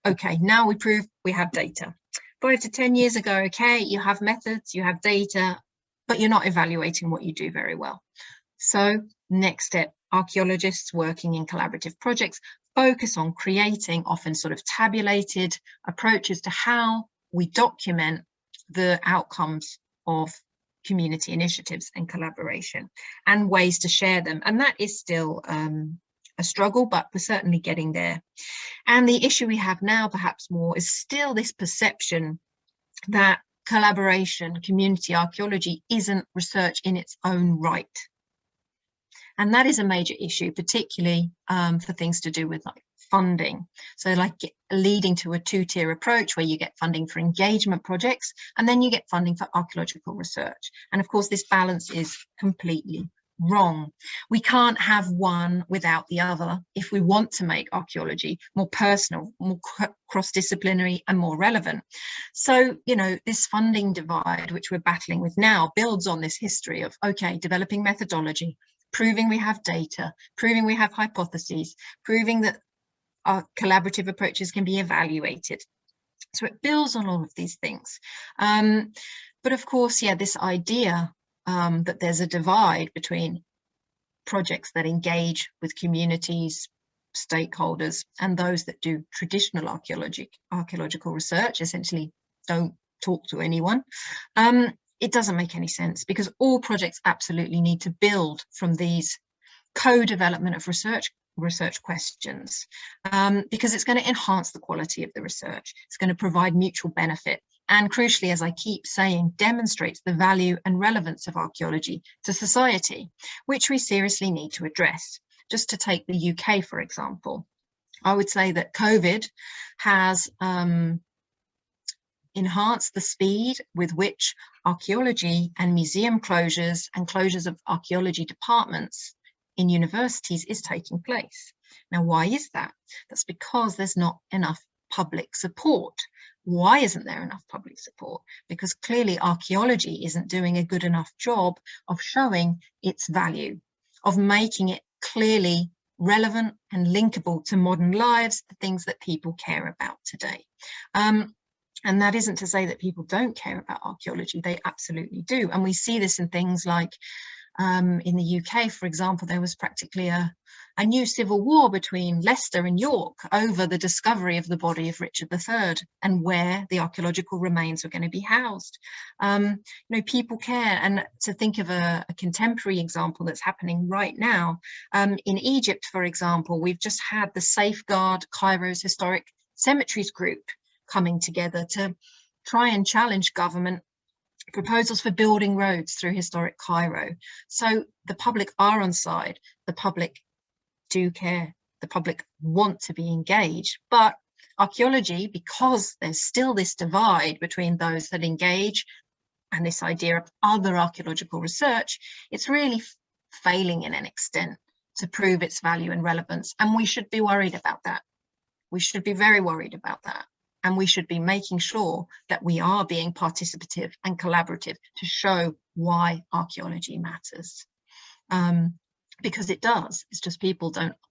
okay, now we prove we have data. 5 to 10 years ago, okay, you have methods, you have data, but you're not evaluating what you do very well. So next step, archaeologists working in collaborative projects focus on creating often sort of tabulated approaches to how we document the outcomes of community initiatives and collaboration, and ways to share them. And that is still a struggle, but we're certainly getting there. And the issue we have now, perhaps more, is still this perception that collaboration, community archaeology isn't research in its own right. And that is a major issue, particularly for things to do with like funding. So like leading to a two-tier approach where you get funding for engagement projects and then you get funding for archaeological research. And of course, this balance is completely wrong. We can't have one without the other if we want to make archaeology more personal, more cross-disciplinary and more relevant. So, this funding divide, which we're battling with now, builds on this history of, okay, developing methodology, proving we have data, proving we have hypotheses, proving that our collaborative approaches can be evaluated. So it builds on all of these things. But of course, this idea that there's a divide between projects that engage with communities, stakeholders, and those that do traditional archaeological research, essentially don't talk to anyone. It doesn't make any sense, because all projects absolutely need to build from these co-development of research questions, because it's going to enhance the quality of the research. It's going to provide mutual benefit, and crucially, as I keep saying, demonstrates the value and relevance of archaeology to society, which we seriously need to address. Just to take the UK, for example, I would say that COVID has enhanced the speed with which archaeology and museum closures and closures of archaeology departments in universities is taking place. Now, why is that? That's because there's not enough public support. Why isn't there enough public support? Because clearly archaeology isn't doing a good enough job of showing its value, of making it clearly relevant and linkable to modern lives, the things that people care about today. And that isn't to say that people don't care about archaeology, they absolutely do. And we see this in things like in the UK, for example, there was practically a new civil war between Leicester and York over the discovery of the body of Richard III and where the archaeological remains were going to be housed. You know, people care. And to think of a contemporary example that's happening right now, in Egypt, for example, we've just had the Safeguard Cairo's Historic Cemeteries group coming together to try and challenge government proposals for building roads through historic Cairo. So the public are on side, the public do care, the public want to be engaged, but archaeology, because there's still this divide between those that engage and this idea of other archaeological research, it's really failing in an extent to prove its value and relevance. And we should be worried about that. We should be very worried about that. And we should be making sure that we are being participative and collaborative to show why archaeology matters. Because it does. It's just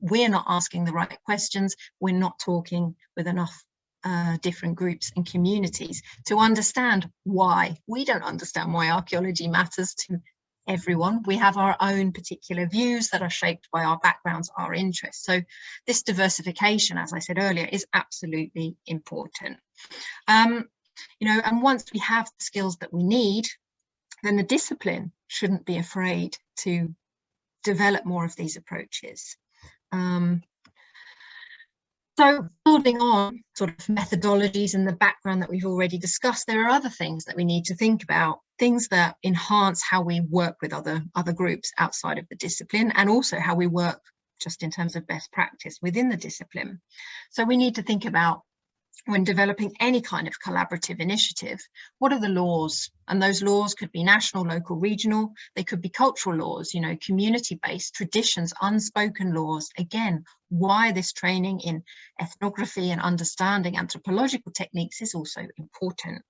we're not asking the right questions. We're not talking with enough different groups and communities to understand why. We don't understand why archaeology matters to everyone. We have our own particular views that are shaped by our backgrounds, our interests. So this diversification, as I said earlier, is absolutely important. You know, and once we have the skills that we need, then the discipline shouldn't be afraid to develop more of these approaches. So building on sort of methodologies and the background that we've already discussed, there are other things that we need to think about, things that enhance how we work with other groups outside of the discipline, and also how we work just in terms of best practice within the discipline. So we need to think about, when developing any kind of collaborative initiative, what are the laws? And those laws could be national, local, regional. They could be cultural laws, you know, community-based traditions, unspoken laws. Again, why this training in ethnography and understanding anthropological techniques is also important.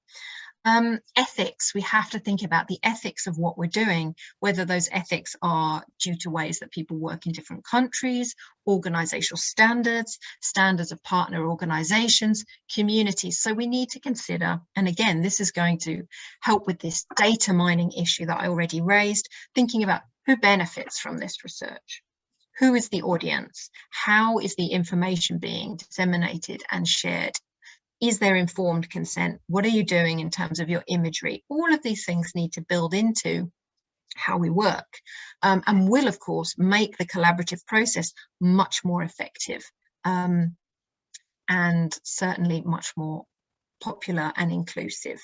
Ethics, we have to think about the ethics of what we're doing, whether those ethics are due to ways that people work in different countries, organizational standards, standards of partner organizations, communities. So we need to consider, and again, this is going to help with this data mining issue that I already raised, thinking about who benefits from this research. Who is the audience? How is the information being disseminated and shared? Is there informed consent? What are you doing in terms of your imagery? All of these things need to build into how we work, and will, of course, make the collaborative process much more effective, and certainly much more popular and inclusive.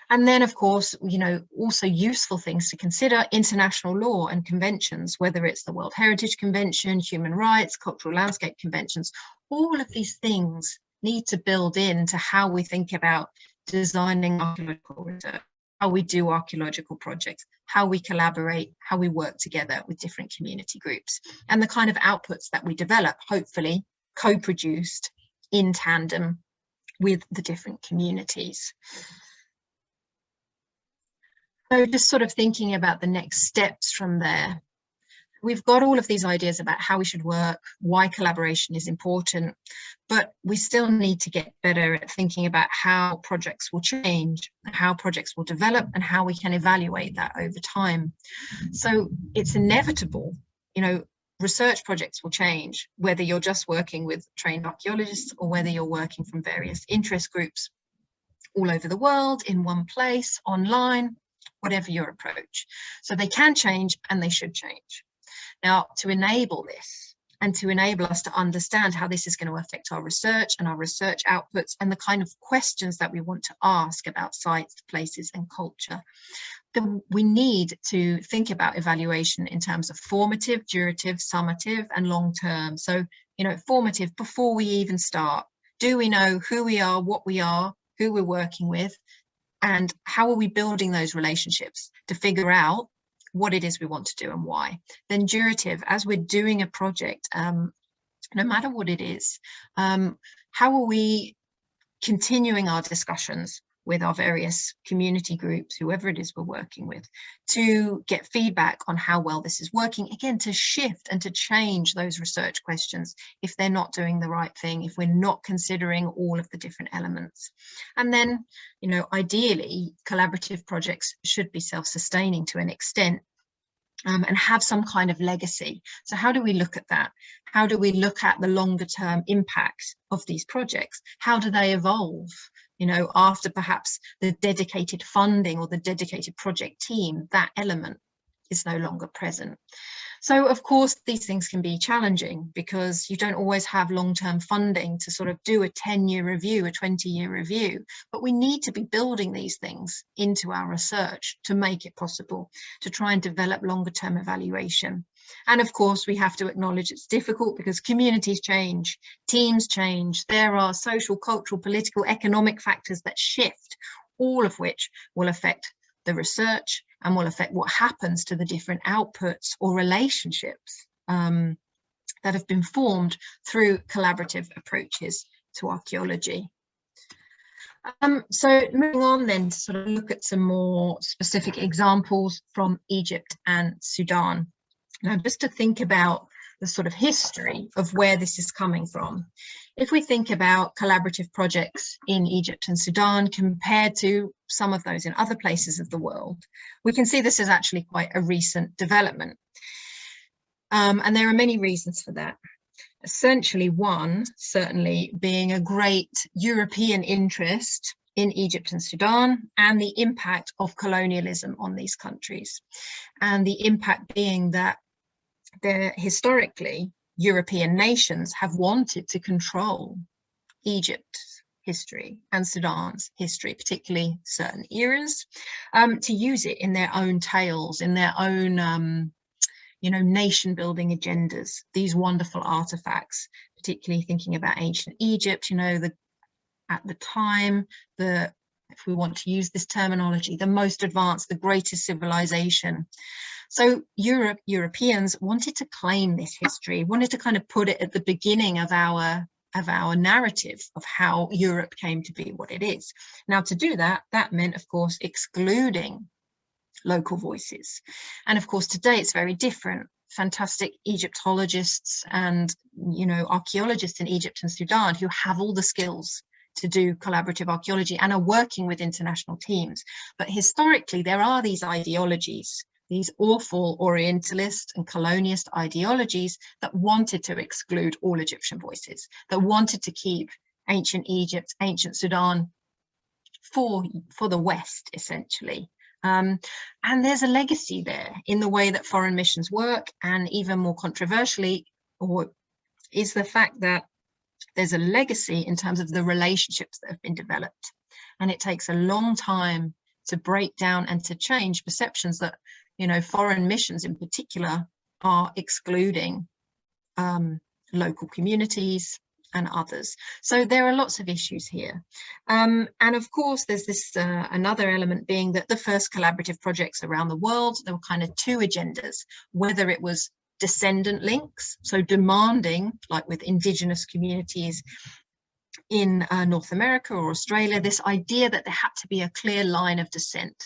And then, of course, you know, also useful things to consider: international law and conventions, whether it's the World Heritage Convention, human rights, cultural landscape conventions. All of these things need to build into how we think about designing archaeological research, how we do archaeological projects, how we collaborate, how we work together with different community groups, and the kind of outputs that we develop, hopefully co-produced in tandem with the different communities. So just sort of thinking about the next steps from there. We've got all of these ideas about how we should work, why collaboration is important, but we still need to get better at thinking about how projects will change, how projects will develop, and how we can evaluate that over time. So it's inevitable, you know, research projects will change, whether you're just working with trained archaeologists or whether you're working from various interest groups all over the world, in one place, online, whatever your approach. So they can change and they should change. Now, to enable this and to enable us to understand how this is going to affect our research and our research outputs and the kind of questions that we want to ask about sites, places and culture, then we need to think about evaluation in terms of formative, durative, summative and long-term. So, you know, formative before we even start. Do we know who we are, what we are, who we're working with, and how are we building those relationships to figure out what it is we want to do and why. Then durative, as we're doing a project, no matter what it is, how are we continuing our discussions with our various community groups, whoever it is we're working with, to get feedback on how well this is working, again, to shift and to change those research questions if they're not doing the right thing, if we're not considering all of the different elements. And then, you know, ideally, collaborative projects should be self-sustaining to an extent, and have some kind of legacy. So how do we look at that? How do we look at the longer term impact of these projects? How do they evolve, you know, after perhaps the dedicated funding or the dedicated project team, that element is no longer present? So of course, these things can be challenging because you don't always have long-term funding to sort of do a 10-year review, a 20-year review, but we need to be building these things into our research to make it possible to try and develop longer-term evaluation. And of course, we have to acknowledge it's difficult because communities change, teams change, there are social, cultural, political, economic factors that shift, all of which will affect the research and will affect what happens to the different outputs or relationships that have been formed through collaborative approaches to archaeology. So moving on then to sort of look at some more specific examples from Egypt and Sudan. Now, just to think about the sort of history of where this is coming from. If we think about collaborative projects in Egypt and Sudan compared to some of those in other places of the world, we can see this is actually quite a recent development. And there are many reasons for that. Essentially, one, certainly being a great European interest in Egypt and Sudan and the impact of colonialism on these countries. And the impact being that historically, European nations have wanted to control Egypt's history and Sudan's history, particularly certain eras, to use it in their own tales, in their own, you know, nation-building agendas, these wonderful artifacts, particularly thinking about ancient Egypt, you know, at the time, if we want to use this terminology, the most advanced, the greatest civilization. So Europeans wanted to claim this history, wanted to kind of put it at the beginning of our narrative of how Europe came to be what it is. Now, to do that, that meant, of course, excluding local voices. And of course, today it's very different. Fantastic Egyptologists and, you know, archaeologists in Egypt and Sudan who have all the skills to do collaborative archaeology and are working with international teams. But historically, there are these ideologies, these awful Orientalist and colonialist ideologies that wanted to exclude all Egyptian voices, that wanted to keep ancient Egypt, ancient Sudan for the West, essentially. And there's a legacy there in the way that foreign missions work, and even more controversially, is the fact that there's a legacy in terms of the relationships that have been developed. And it takes a long time to break down and to change perceptions that, you know, foreign missions in particular are excluding local communities and others. So there are lots of issues here. And of course, there's this another element being that the first collaborative projects around the world, there were kind of two agendas, whether it was descendant links, so demanding, like with indigenous communities in North America or Australia, this idea that there had to be a clear line of descent.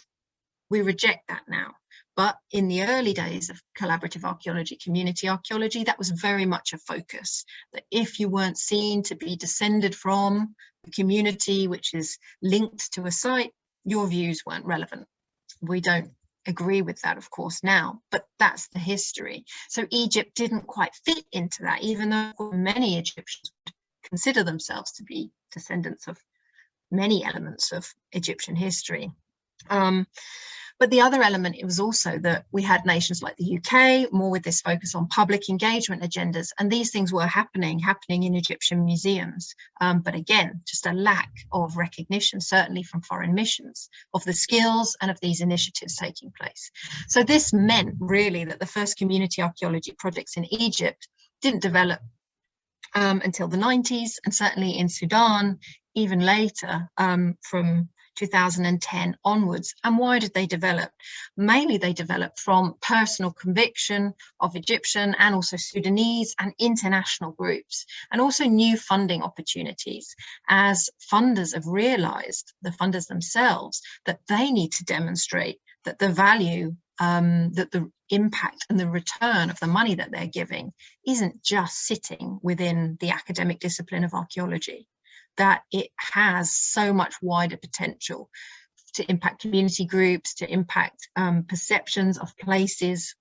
We reject that now. But in the early days of collaborative archaeology, community archaeology, that was very much a focus, that if you weren't seen to be descended from the community which is linked to a site, your views weren't relevant. We don't agree with that, of course, now, but that's the history. So Egypt didn't quite fit into that, even though many Egyptians would consider themselves to be descendants of many elements of Egyptian history. But the other element, it was also that we had nations like the UK, more with this focus on public engagement agendas, and these things were happening in Egyptian museums. But again, just a lack of recognition, certainly from foreign missions, of the skills and of these initiatives taking place. So this meant really that the first community archaeology projects in Egypt didn't develop until the 90s, and certainly in Sudan, even later, from 2010 onwards. And why did they develop? Mainly they developed from personal conviction of Egyptian and also Sudanese and international groups, and also new funding opportunities as funders have realized, the funders themselves, that they need to demonstrate that the value, that the impact and the return of the money that they're giving isn't just sitting within the academic discipline of archaeology, that it has so much wider potential to impact community groups, to impact perceptions of places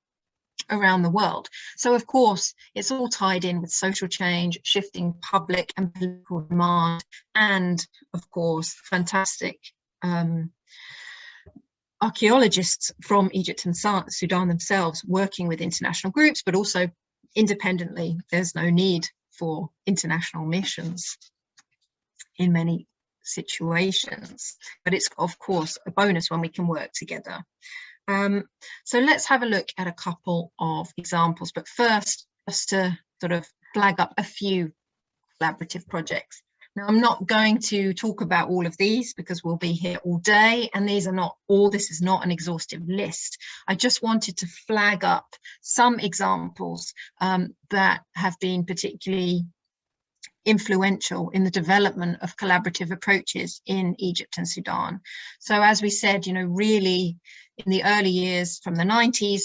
around the world. So of course, it's all tied in with social change, shifting public and political demand, and of course, fantastic archaeologists from Egypt and Sudan themselves working with international groups, but also independently. There's no need for international missions in many situations, but it's of course a bonus when we can work together. So let's have a look at a couple of examples, but first, just to sort of flag up a few collaborative projects. Now, I'm not going to talk about all of these because we'll be here all day, and these are not all, this is not an exhaustive list. I just wanted to flag up some examples that have been particularly influential in the development of collaborative approaches in Egypt and Sudan. So as we said, you know, really in the early years from the 90s,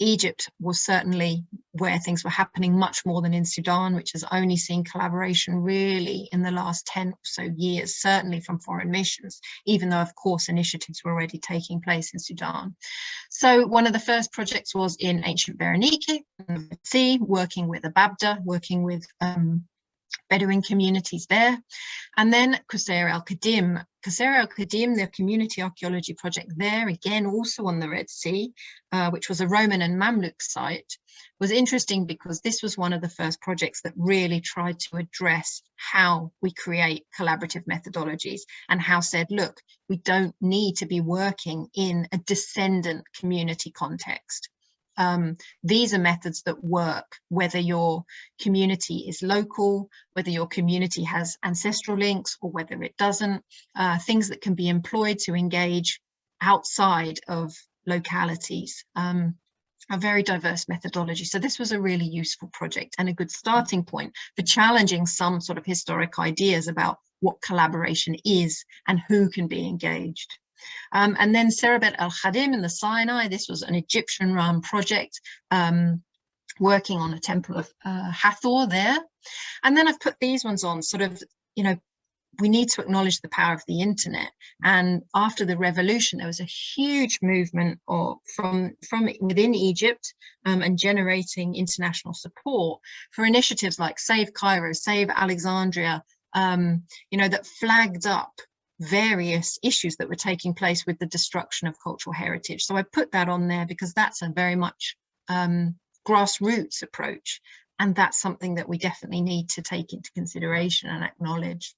Egypt was certainly where things were happening much more than in Sudan, which has only seen collaboration really in the last 10 or so years, certainly from foreign missions, even though, of course, initiatives were already taking place in Sudan. So one of the first projects was in ancient Berenike, in the Red Sea, working with Ababda, working with Bedouin communities there. And then Qusayr al-Qadim. Qusayr al-Qadim, the community archaeology project there, again, also on the Red Sea, which was a Roman and Mamluk site, was interesting because this was one of the first projects that really tried to address how we create collaborative methodologies and how said, look, we don't need to be working in a descendant community context. These are methods that work, whether your community is local, whether your community has ancestral links or whether it doesn't, things that can be employed to engage outside of localities, a very diverse methodology. So this was a really useful project and a good starting point for challenging some sort of historic ideas about what collaboration is and who can be engaged. And then Serabet al-Khadim in the Sinai, this was an Egyptian-run project working on a temple of Hathor there. And then I've put these ones on sort of, you know, we need to acknowledge the power of the internet. And after the revolution, there was a huge movement from within Egypt and generating international support for initiatives like Save Cairo, Save Alexandria, you know, that flagged up various issues that were taking place with the destruction of cultural heritage. So I put that on there because that's a very much grassroots approach, and that's something that we definitely need to take into consideration and acknowledge.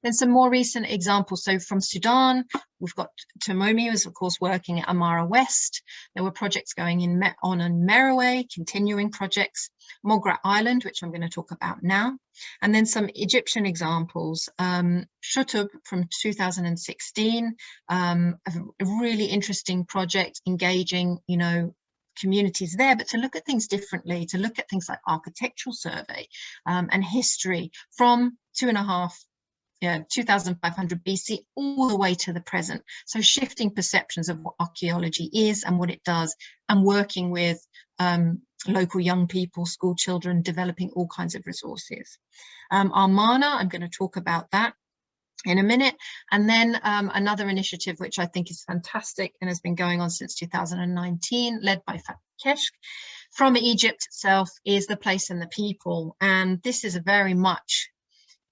Then some more recent examples. So from Sudan, we've got Tomomi was, of course, working at Amara West. There were projects going on in Merowe, continuing projects. Mogra Island, which I'm going to talk about now. And then some Egyptian examples. Shutub from 2016, a really interesting project engaging, you know, communities there, but to look at things differently, to look at things like architectural survey and history from 2500 BC all the way to the present. So shifting perceptions of what archaeology is and what it does, and working with local young people, school children, developing all kinds of resources. Armana, I'm going to talk about that in a minute. And then another initiative, which I think is fantastic and has been going on since 2019, led by Fatkesh from Egypt itself, is The Place and the People. And this is a very much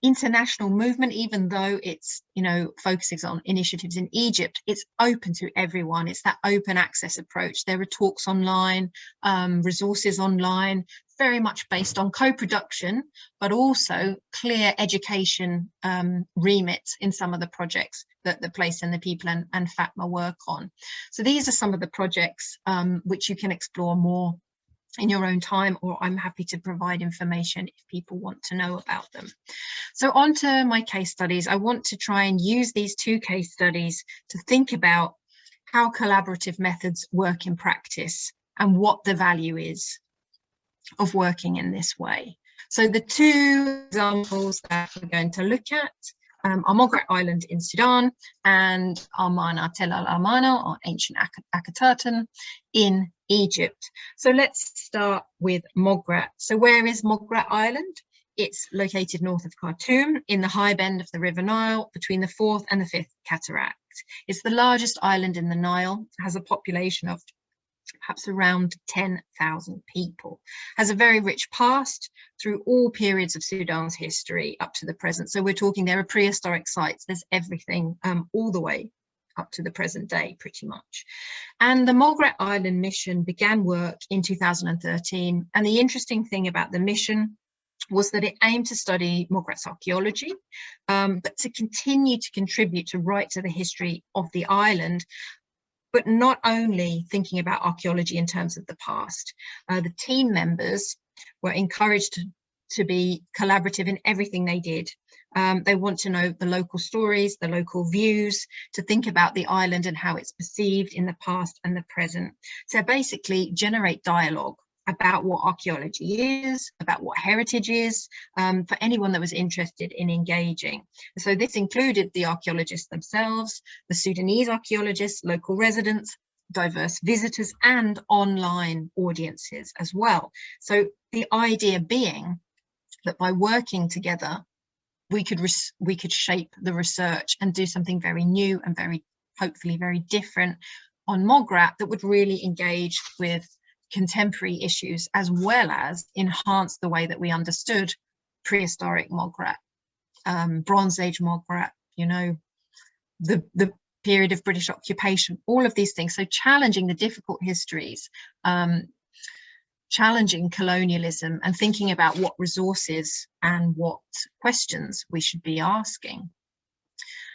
international movement, even though it's, you know, focuses on initiatives in Egypt. It's open to everyone. It's that open access approach. There are talks online, resources online, very much based on co-production, but also clear education remits in some of the projects that The Place and the People and Fatma work on. So these are some of the projects which you can explore more in your own time, or I'm happy to provide information if people want to know about them. So on to my case studies. I want to try and use these 2 case studies to think about how collaborative methods work in practice and what the value is of working in this way. So the 2 examples that we're going to look at are Mogret Island in Sudan and Amarna Tel Al Amarna, or ancient Akhetaten, in Egypt. So let's start with Mogret. So where is Mogret Island? It's located north of Khartoum in the high bend of the River Nile between the 4th and the 5th cataract. It's the largest island in the Nile, has a population of perhaps around 10,000 people, has a very rich past through all periods of Sudan's history up to the present. So we're talking, there are prehistoric sites, there's everything all the way up to the present day, pretty much. And the Mogret Island mission began work in 2013. And the interesting thing about the mission was that it aimed to study Mogret's archaeology, but to continue to contribute to right to the history of the island, but not only thinking about archaeology in terms of the past. The team members were encouraged to be collaborative in everything they did. They want to know the local stories, the local views, to think about the island and how it's perceived in the past and the present. So basically generate dialogue about what archaeology is, about what heritage is, for anyone that was interested in engaging. So this included the archaeologists themselves, the Sudanese archaeologists, local residents, diverse visitors, and online audiences as well. So the idea being that by working together, we could shape the research and do something very new and hopefully very different on Mogret that would really engage with contemporary issues, as well as enhance the way that we understood prehistoric Mogret, Bronze Age Mogret, you know, the period of British occupation, all of these things. So challenging the difficult histories, challenging colonialism, and thinking about what resources and what questions we should be asking.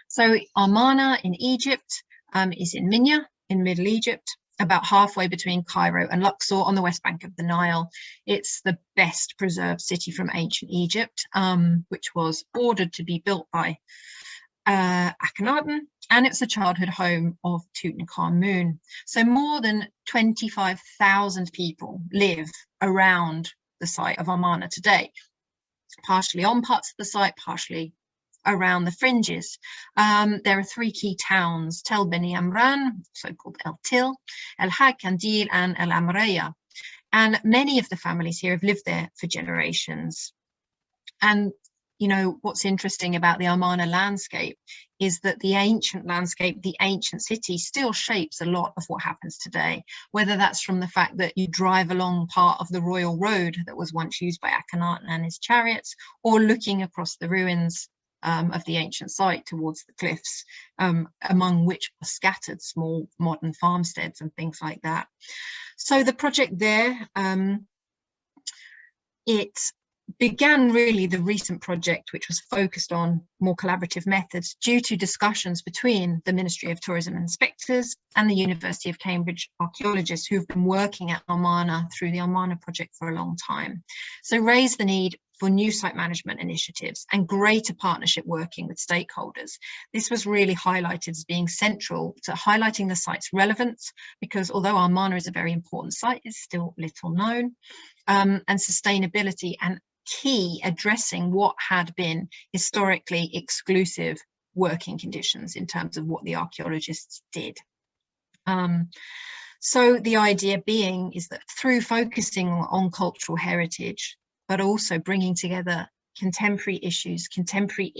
So Amarna in Egypt is in Minya in Middle Egypt, about halfway between Cairo and Luxor on the west bank of the Nile. It's the best preserved city from ancient Egypt, which was ordered to be built by Akhenaten, and it's the childhood home of Tutankhamun. So more than 25,000 people live around the site of Amarna today, partially on parts of the site, partially around the fringes. There are 3 key towns: Tel Beni Amran, so-called El Til, El Hag Kandil, and El Amreya. And many of the families here have lived there for generations. And you know, what's interesting about the Amarna landscape is that the ancient landscape, the ancient city, still shapes a lot of what happens today, whether that's from the fact that you drive along part of the royal road that was once used by Akhenaten and his chariots, or looking across the ruins of the ancient site towards the cliffs, among which are scattered small modern farmsteads and things like that. So the project there, it began really the recent project, which was focused on more collaborative methods due to discussions between the Ministry of Tourism inspectors and the University of Cambridge archaeologists who've been working at Amarna through the Amarna project for a long time. So raised the need for new site management initiatives and greater partnership working with stakeholders. This was really highlighted as being central to highlighting the site's relevance, because although Amarna is a very important site, it's still little known, and sustainability, and key addressing what had been historically exclusive working conditions in terms of what the archaeologists did. So the idea being is that through focusing on cultural heritage, but also bringing together contemporary issues, contemporary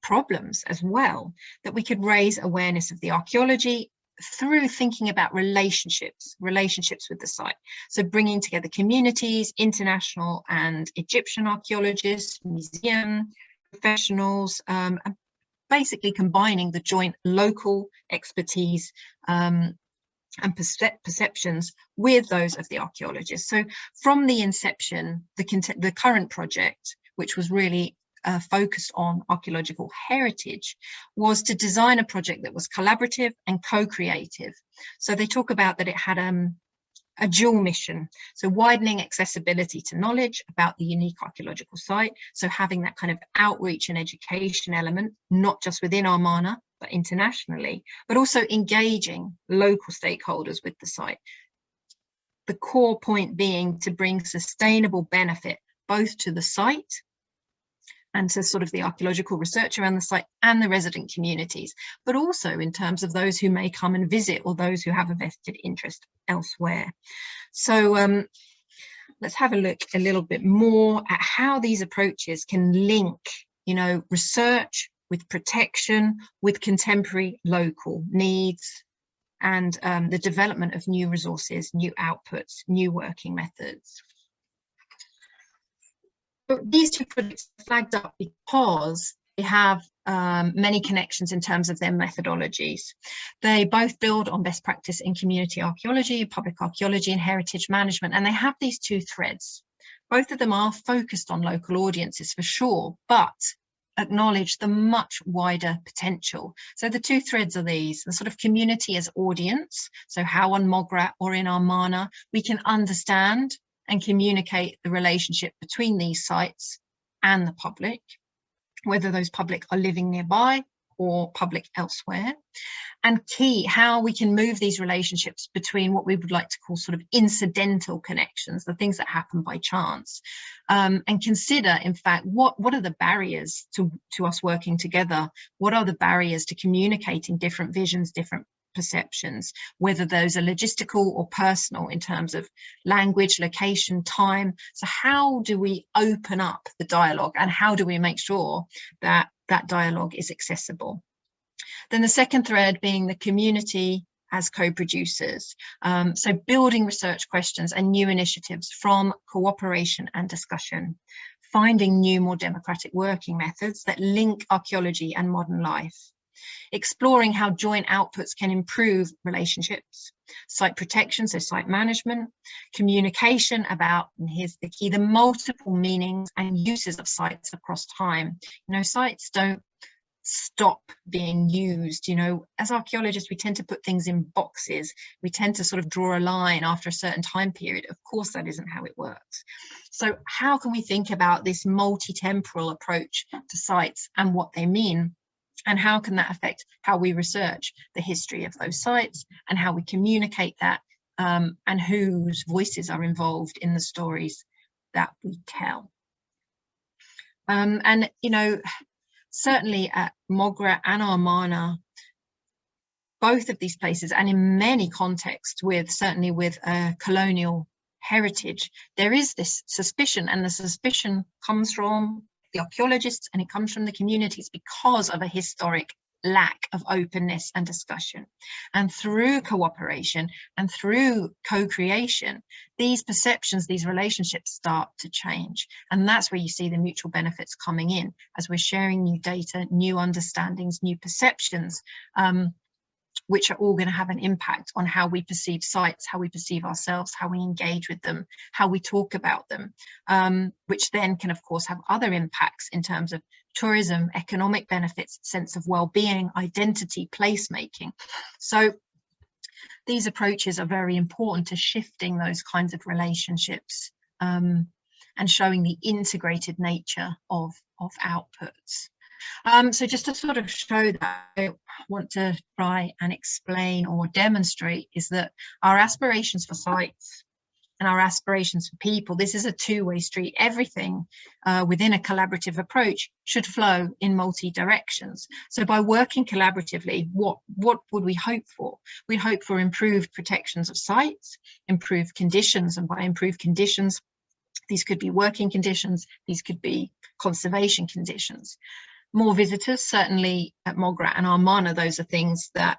problems as well, that we could raise awareness of the archaeology through thinking about relationships with the site. So bringing together communities, international and Egyptian archaeologists, museum professionals, and basically combining the joint local expertise and perceptions with those of the archaeologists. So from the inception, the current project, which was really focused on archaeological heritage was to design a project that was collaborative and co-creative. So they talk about that it had a dual mission, so widening accessibility to knowledge about the unique archaeological site, so having that kind of outreach and education element, not just within Armana, but internationally, but also engaging local stakeholders with the site. The core point being to bring sustainable benefit both to the site and to sort of the archaeological research around the site and the resident communities, but also in terms of those who may come and visit or those who have a vested interest elsewhere. So let's have a look a little bit more at how these approaches can link, you know, research with protection, with contemporary local needs, and the development of new resources, new outputs, new working methods. But these two projects are flagged up because they have many connections in terms of their methodologies. They both build on best practice in community archaeology, public archaeology, and heritage management, and they have these two threads. Both of them are focused on local audiences for sure, but acknowledge the much wider potential. So the two threads are these: the sort of community as audience, so how on Mogra or in Armana we can understand and communicate the relationship between these sites and the public, whether those public are living nearby or public elsewhere. And key, how we can move these relationships between what we would like to call sort of incidental connections, the things that happen by chance, and consider, in fact, what are the barriers to us working together? What are the barriers to communicating different visions, different perceptions, whether those are logistical or personal in terms of language, location, time. So how do we open up the dialogue, and how do we make sure that that dialogue is accessible? Then the second thread being the community as co-producers. So building research questions and new initiatives from cooperation and discussion, finding new, more democratic working methods that link archaeology and modern life, exploring how joint outputs can improve relationships, site protection, so site management, communication about, and here's the key, the multiple meanings and uses of sites across time. You know, sites don't stop being used. You know, as archaeologists, we tend to put things in boxes. We tend to sort of draw a line after a certain time period. Of course, that isn't how it works. So how can we think about this multi-temporal approach to sites and what they mean? And how can that affect how we research the history of those sites and how we communicate that, and whose voices are involved in the stories that we tell? And, you know, certainly at Mogra and Armana, both of these places, and in many contexts certainly with colonial heritage, there is this suspicion, and the suspicion comes from the archaeologists and it comes from the communities because of a historic lack of openness and discussion. And through cooperation and through co-creation, these perceptions, these relationships start to change. And that's where you see the mutual benefits coming in as we're sharing new data, new understandings, new perceptions, which are all going to have an impact on how we perceive sites, how we perceive ourselves, how we engage with them, how we talk about them, which then can, of course, have other impacts in terms of tourism, economic benefits, sense of well-being, identity, placemaking. So these approaches are very important to shifting those kinds of relationships and showing the integrated nature of outputs. So just to sort of show that, I want to try and explain or demonstrate is that our aspirations for sites and our aspirations for people, this is a two-way street. Everything within a collaborative approach should flow in multi-directions. So by working collaboratively, what would we hope for? We'd hope for improved protections of sites, improved conditions, and by improved conditions, these could be working conditions, these could be conservation conditions. More visitors, certainly at Mogra and Armana, those are things that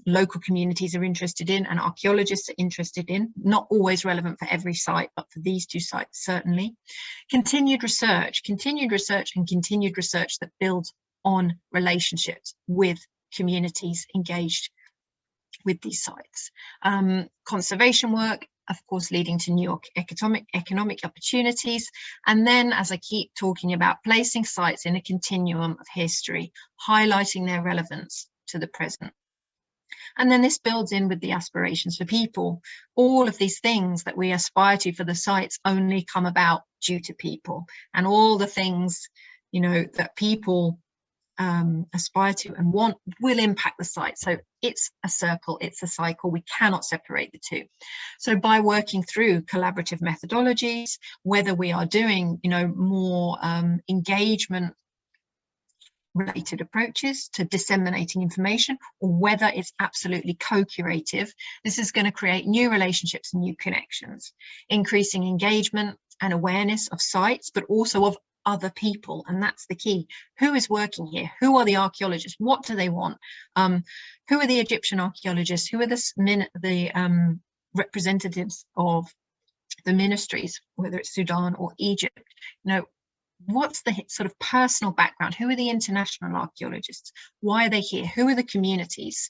local communities are interested in and archaeologists are interested in, not always relevant for every site, but for these two sites, certainly. Continued research and continued research that builds on relationships with communities engaged with these sites. Conservation work, of course, leading to new economic opportunities. And then, as I keep talking about, placing sites in a continuum of history, highlighting their relevance to the present. And then this builds in with the aspirations for people. All of these things that we aspire to for the sites only come about due to people, and all the things, you know, that people aspire to and want will impact the site. So it's a circle, it's a cycle. We cannot separate the two. So by working through collaborative methodologies, whether we are doing, you know, more engagement related approaches to disseminating information, or whether it's absolutely co-curative, this is going to create new relationships and new connections, increasing engagement and awareness of sites, but also of other people. And that's the key. Who is working here? Who are the archaeologists? What do they want? Who are the Egyptian archaeologists? Who are the representatives of the ministries, whether it's Sudan or Egypt? You know, what's the sort of personal background? Who are the international archaeologists? Why are they here? Who are the communities?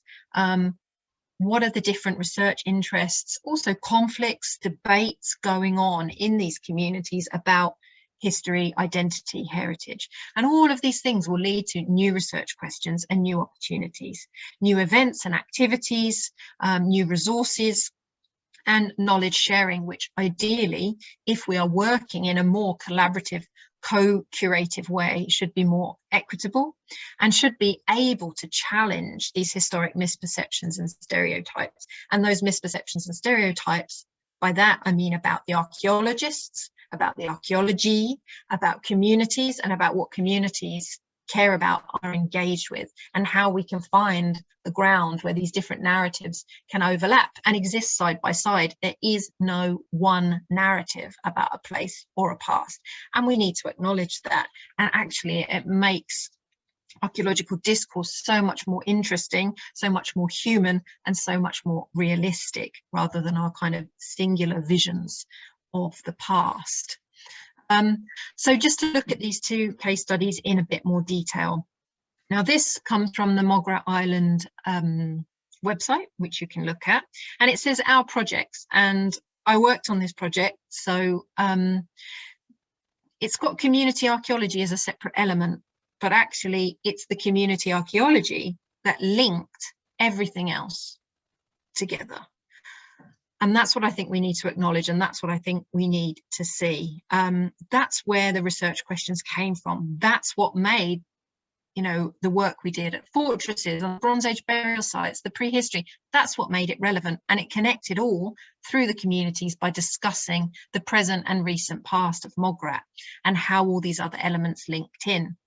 What are the different research interests? Also conflicts, debates going on in these communities about history, identity, heritage. And all of these things will lead to new research questions and new opportunities, new events and activities, new resources, and knowledge sharing, which ideally, if we are working in a more collaborative, co-curative way, should be more equitable and should be able to challenge these historic misperceptions and stereotypes. And those misperceptions and stereotypes, by that I mean about the archaeologists, about the archaeology, about communities, and about what communities care about, are engaged with, and how we can find the ground where these different narratives can overlap and exist side by side. There is no one narrative about a place or a past, and we need to acknowledge that. And actually it makes archaeological discourse so much more interesting, so much more human, and so much more realistic, rather than our kind of singular visions of the past. So just to look at these two case studies in a bit more detail. Now, this comes from the Mogra Island website, which you can look at, and it says our projects, and I worked on this project. So it's got community archaeology as a separate element, but actually it's the community archaeology that linked everything else together. And that's what I think we need to acknowledge, and that's what I think we need to see. That's where the research questions came from. That's what made, you know, the work we did at fortresses, on Bronze Age burial sites, the prehistory, that's what made it relevant. And it connected all through the communities by discussing the present and recent past of Mograt and how all these other elements linked in.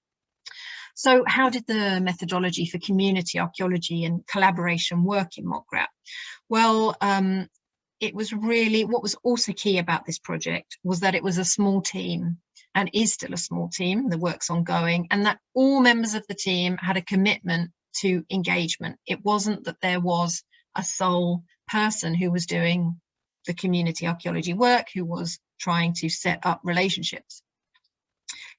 So how did the methodology for community archaeology and collaboration work in Mograt? Well, it was really, what was also key about this project was that it was a small team, and is still a small team, the work's ongoing, and that all members of the team had a commitment to engagement. It wasn't that there was a sole person who was doing the community archaeology work, who was trying to set up relationships.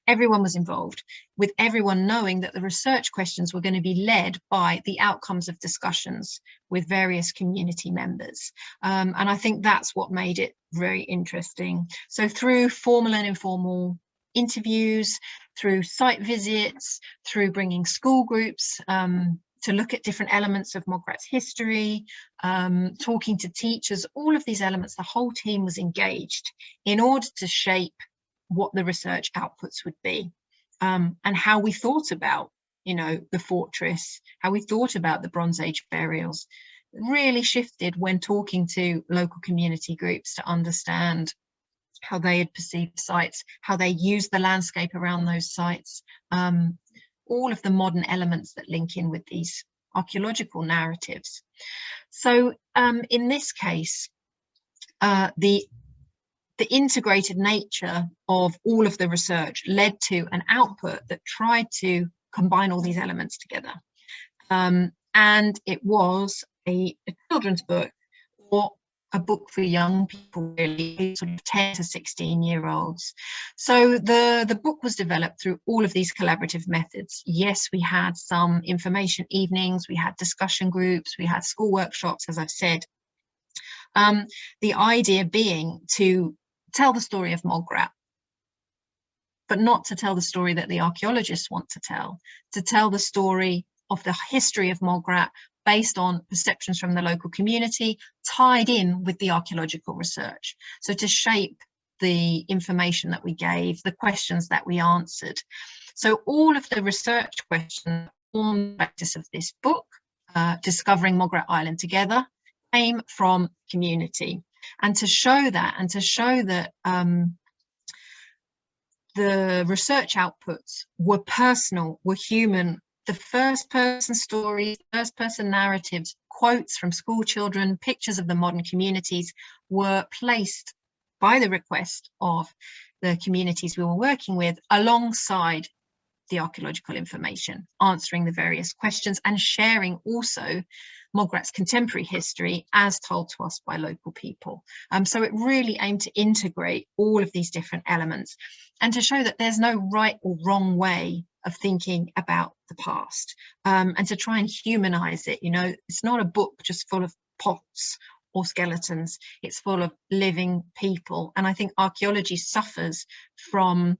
Everyone was involved, with everyone knowing that the research questions were going to be led by the outcomes of discussions with various community members. And I think that's what made it very interesting. So through formal and informal interviews, through site visits, through bringing school groups to look at different elements of Mograt's history, talking to teachers, all of these elements, the whole team was engaged in order to shape what the research outputs would be, and how we thought about, you know, the fortress, how we thought about the Bronze Age burials, really shifted when talking to local community groups to understand how they had perceived sites, how they used the landscape around those sites, all of the modern elements that link in with these archaeological narratives. So in this case, the integrated nature of all of the research led to an output that tried to combine all these elements together. And it was a children's book, or a book for young people, really, sort of 10 to 16-year-olds. So the book was developed through all of these collaborative methods. Yes, we had some information evenings, we had discussion groups, we had school workshops, as I've said. The idea being to tell the story of Mograt, but not to tell the story that the archaeologists want to tell the story of the history of Mograt based on perceptions from the local community, tied in with the archaeological research. So to shape the information that we gave, the questions that we answered. So all of the research questions on the basis of this book, Discovering Mograt Island Together, came from community. And to show that the research outputs were personal, were human, the first person stories, first person narratives, quotes from school children, pictures of the modern communities were placed by the request of the communities we were working with alongside the archaeological information, answering the various questions and sharing also Mograt's contemporary history as told to us by local people. So it really aimed to integrate all of these different elements and to show that there's no right or wrong way of thinking about the past, and to try and humanize it. You know, it's not a book just full of pots or skeletons, it's full of living people. And I think archaeology suffers from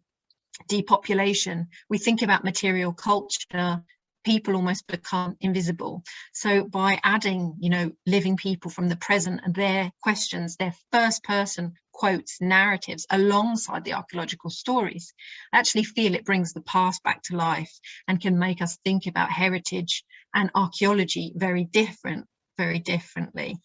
depopulation. We think about material culture, people almost become invisible. So by adding, you know, living people from the present and their questions, their first person quotes, narratives alongside the archaeological stories, I actually feel it brings the past back to life and can make us think about heritage and archaeology very differently.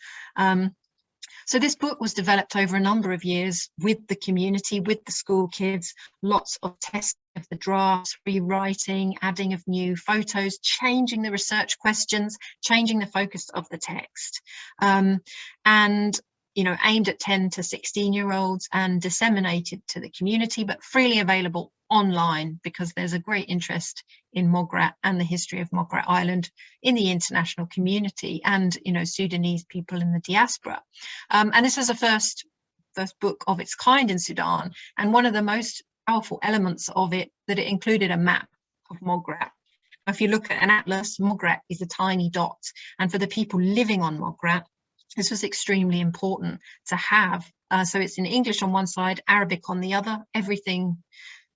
So this book was developed over a number of years with the community, with the school kids, lots of testing of the drafts, rewriting, adding of new photos, changing the research questions, changing the focus of the text. And, you know, aimed at 10 to 16-year-olds and disseminated to the community, but freely available online because there's a great interest in Mograt and the history of Mograt Island in the international community and, you know, Sudanese people in the diaspora. And this was the first book of its kind in Sudan, and one of the most powerful elements of it, that it included a map of Mograt. If you look at an atlas, Mograt is a tiny dot, and for the people living on Mograt, this was extremely important to have. So it's in English on one side, Arabic on the other. Everything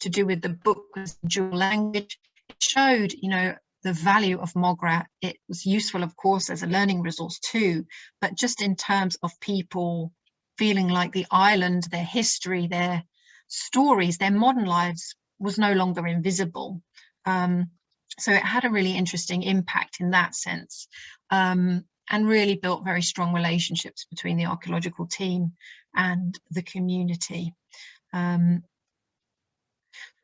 to do with the book was dual language. It showed, you know, the value of Mograt. It was useful, of course, as a learning resource too, but just in terms of people feeling like the island, their history, their stories, their modern lives was no longer invisible. So it had a really interesting impact in that sense, and really built very strong relationships between the archaeological team and the community. So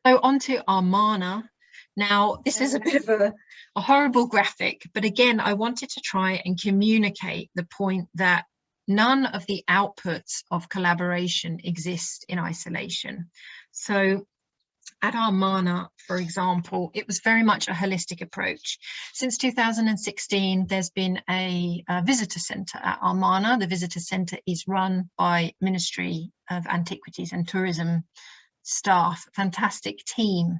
on to Armana. Now, this is a bit of a horrible graphic, but again, I wanted to try and communicate the point that none of the outputs of collaboration exist in isolation. So at Armana, for example, it was very much a holistic approach. Since 2016, there's been a visitor centre at Armana. The visitor centre is run by Ministry of Antiquities and Tourism staff, fantastic team.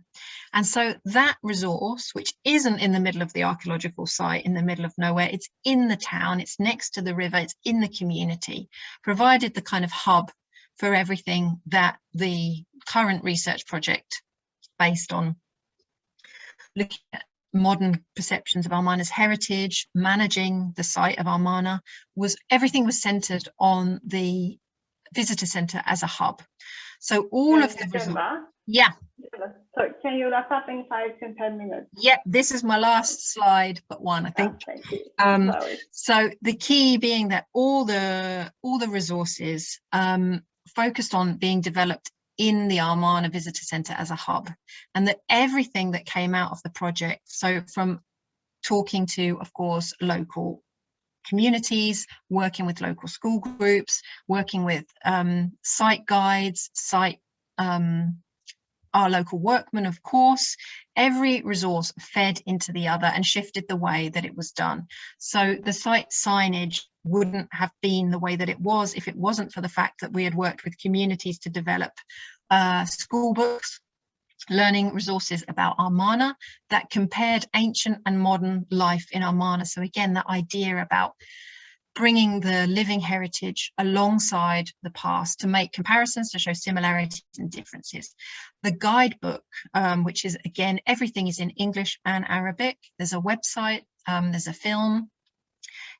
And so that resource, which isn't in the middle of the archaeological site, in the middle of nowhere, it's in the town, it's next to the river, it's in the community, provided the kind of hub for everything that the current research project based on looking at modern perceptions of Armana's heritage, managing the site of Armana, everything was centered on the visitor center as a hub. So all of the Gemma? Yeah. So can you wrap up in 5 to 10 minutes? Yep, this is my last slide, but one, I think. So the key being that all the resources focused on being developed in the Armana Visitor Centre as a hub, and that everything that came out of the project, so from talking to, of course, local communities, working with local school groups, working with site guides, our local workmen, of course, every resource fed into the other and shifted the way that it was done. So the site signage wouldn't have been the way that it was if it wasn't for the fact that we had worked with communities to develop school books, learning resources about Armana that compared ancient and modern life in Armana. So again, that idea about bringing the living heritage alongside the past to make comparisons, to show similarities and differences. The guidebook, which is, again, everything is in English and Arabic. There's a website, there's a film.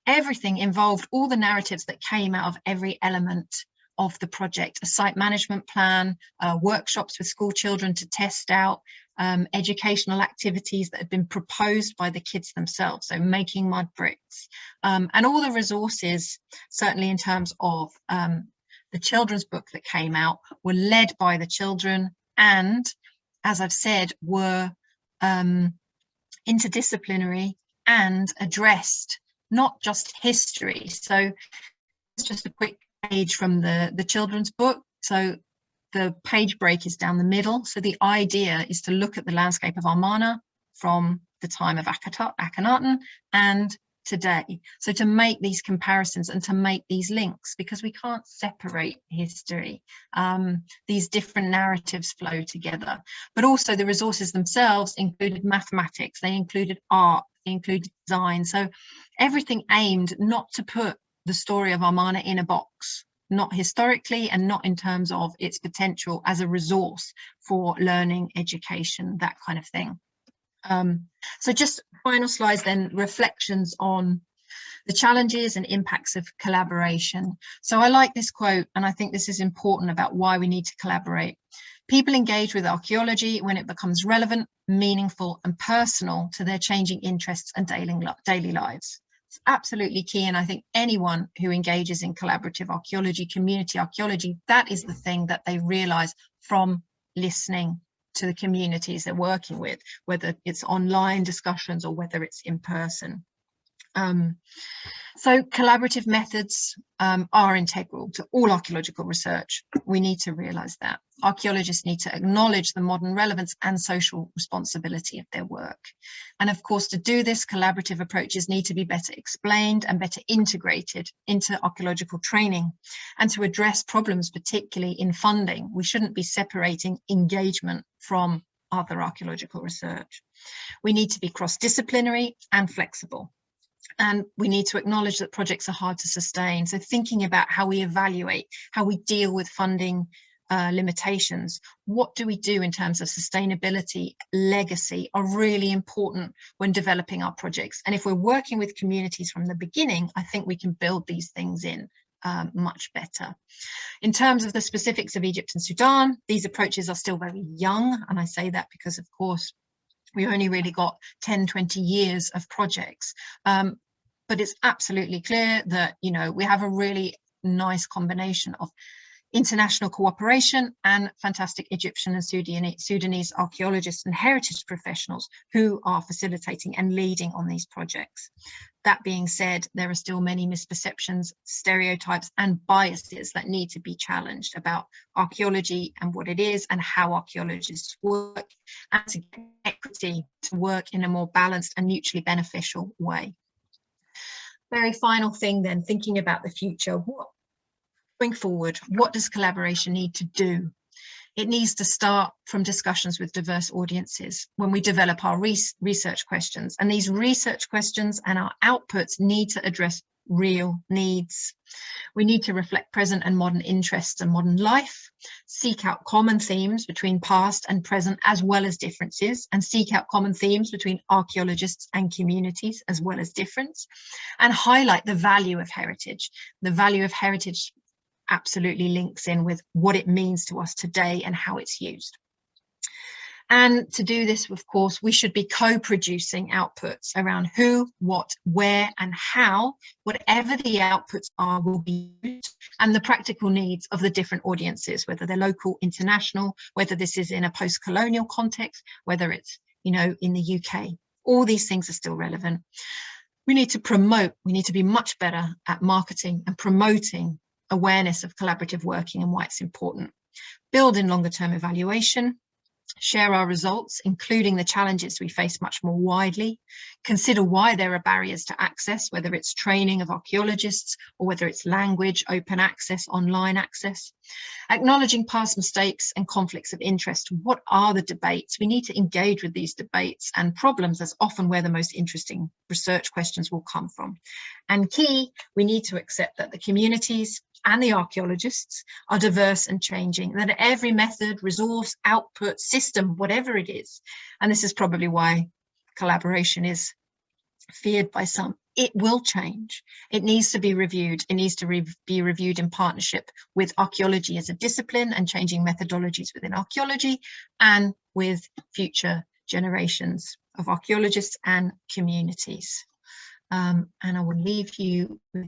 Everything involved all the narratives that came out of every element of the project, a site management plan, workshops with school children to test out educational activities that had been proposed by the kids themselves, so making mud bricks, and all the resources, certainly in terms of the children's book that came out, were led by the children and, as I've said, were interdisciplinary and addressed not just history. So it's just a quick page from the children's book. So the page break is down the middle. So the idea is to look at the landscape of Amarna from the time of Akhenaten and today. So to make these comparisons and to make these links, because we can't separate history. These different narratives flow together. But also the resources themselves included mathematics, they included art, they included design. So everything aimed not to put the story of Amarna in a box, not historically and not in terms of its potential as a resource for learning, education, that kind of thing. So just final slides then, reflections on the challenges and impacts of collaboration. So I like this quote, and I think this is important about why we need to collaborate. People engage with archaeology when it becomes relevant, meaningful and personal to their changing interests and daily lives. It's absolutely key, and I think anyone who engages in collaborative archaeology, community archaeology, that is the thing that they realise from listening to the communities they're working with, whether it's online discussions or whether it's in person. So collaborative methods are integral to all archaeological research. We need to realise that. Archaeologists need to acknowledge the modern relevance and social responsibility of their work. And of course, to do this, collaborative approaches need to be better explained and better integrated into archaeological training. And to address problems, particularly in funding, we shouldn't be separating engagement from other archaeological research. We need to be cross-disciplinary and flexible. And we need to acknowledge that projects are hard to sustain. So thinking about how we evaluate, how we deal with funding limitations, what do we do in terms of sustainability, legacy, are really important when developing our projects. And if we're working with communities from the beginning, I think we can build these things in much better. In terms of the specifics of Egypt and Sudan, these approaches are still very young. And I say that because, of course, we only really got 10, 20 years of projects. But it's absolutely clear that, you know, we have a really nice combination of international cooperation and fantastic Egyptian and Sudanese archaeologists and heritage professionals who are facilitating and leading on these projects. That being said, there are still many misperceptions, stereotypes and biases that need to be challenged about archaeology and what it is and how archaeologists work, and to get equity to work in a more balanced and mutually beneficial way. Very final thing then, thinking about the future. Going forward, what does collaboration need to do? It needs to start from discussions with diverse audiences when we develop our research questions. And these research questions and our outputs need to address real needs. We need to reflect present and modern interests and modern life, seek out common themes between past and present as well as differences, and seek out common themes between archaeologists and communities as well as difference, and highlight the value of heritage. The value of heritage absolutely links in with what it means to us today and how it's used. And to do this, of course, we should be co-producing outputs around who, what, where, and how, whatever the outputs are, will be used, and the practical needs of the different audiences, whether they're local, international, whether this is in a post-colonial context, whether it's, you know, in the UK. All these things are still relevant. We need to promote, we need to be much better at marketing and promoting awareness of collaborative working and why it's important. Build in longer term evaluation, share our results, including the challenges we face much more widely, consider why there are barriers to access, whether it's training of archaeologists or whether it's language, open access, online access, acknowledging past mistakes and conflicts of interest. What are the debates? We need to engage with these debates and problems. That's often where the most interesting research questions will come from. And key, we need to accept that the communities and the archaeologists are diverse and changing, that every method, resource, output, system, whatever it is, and this is probably why collaboration is feared by some, it will change. It needs to be reviewed. It needs to be reviewed in partnership with archaeology as a discipline and changing methodologies within archaeology and with future generations of archaeologists and communities. And I will leave you with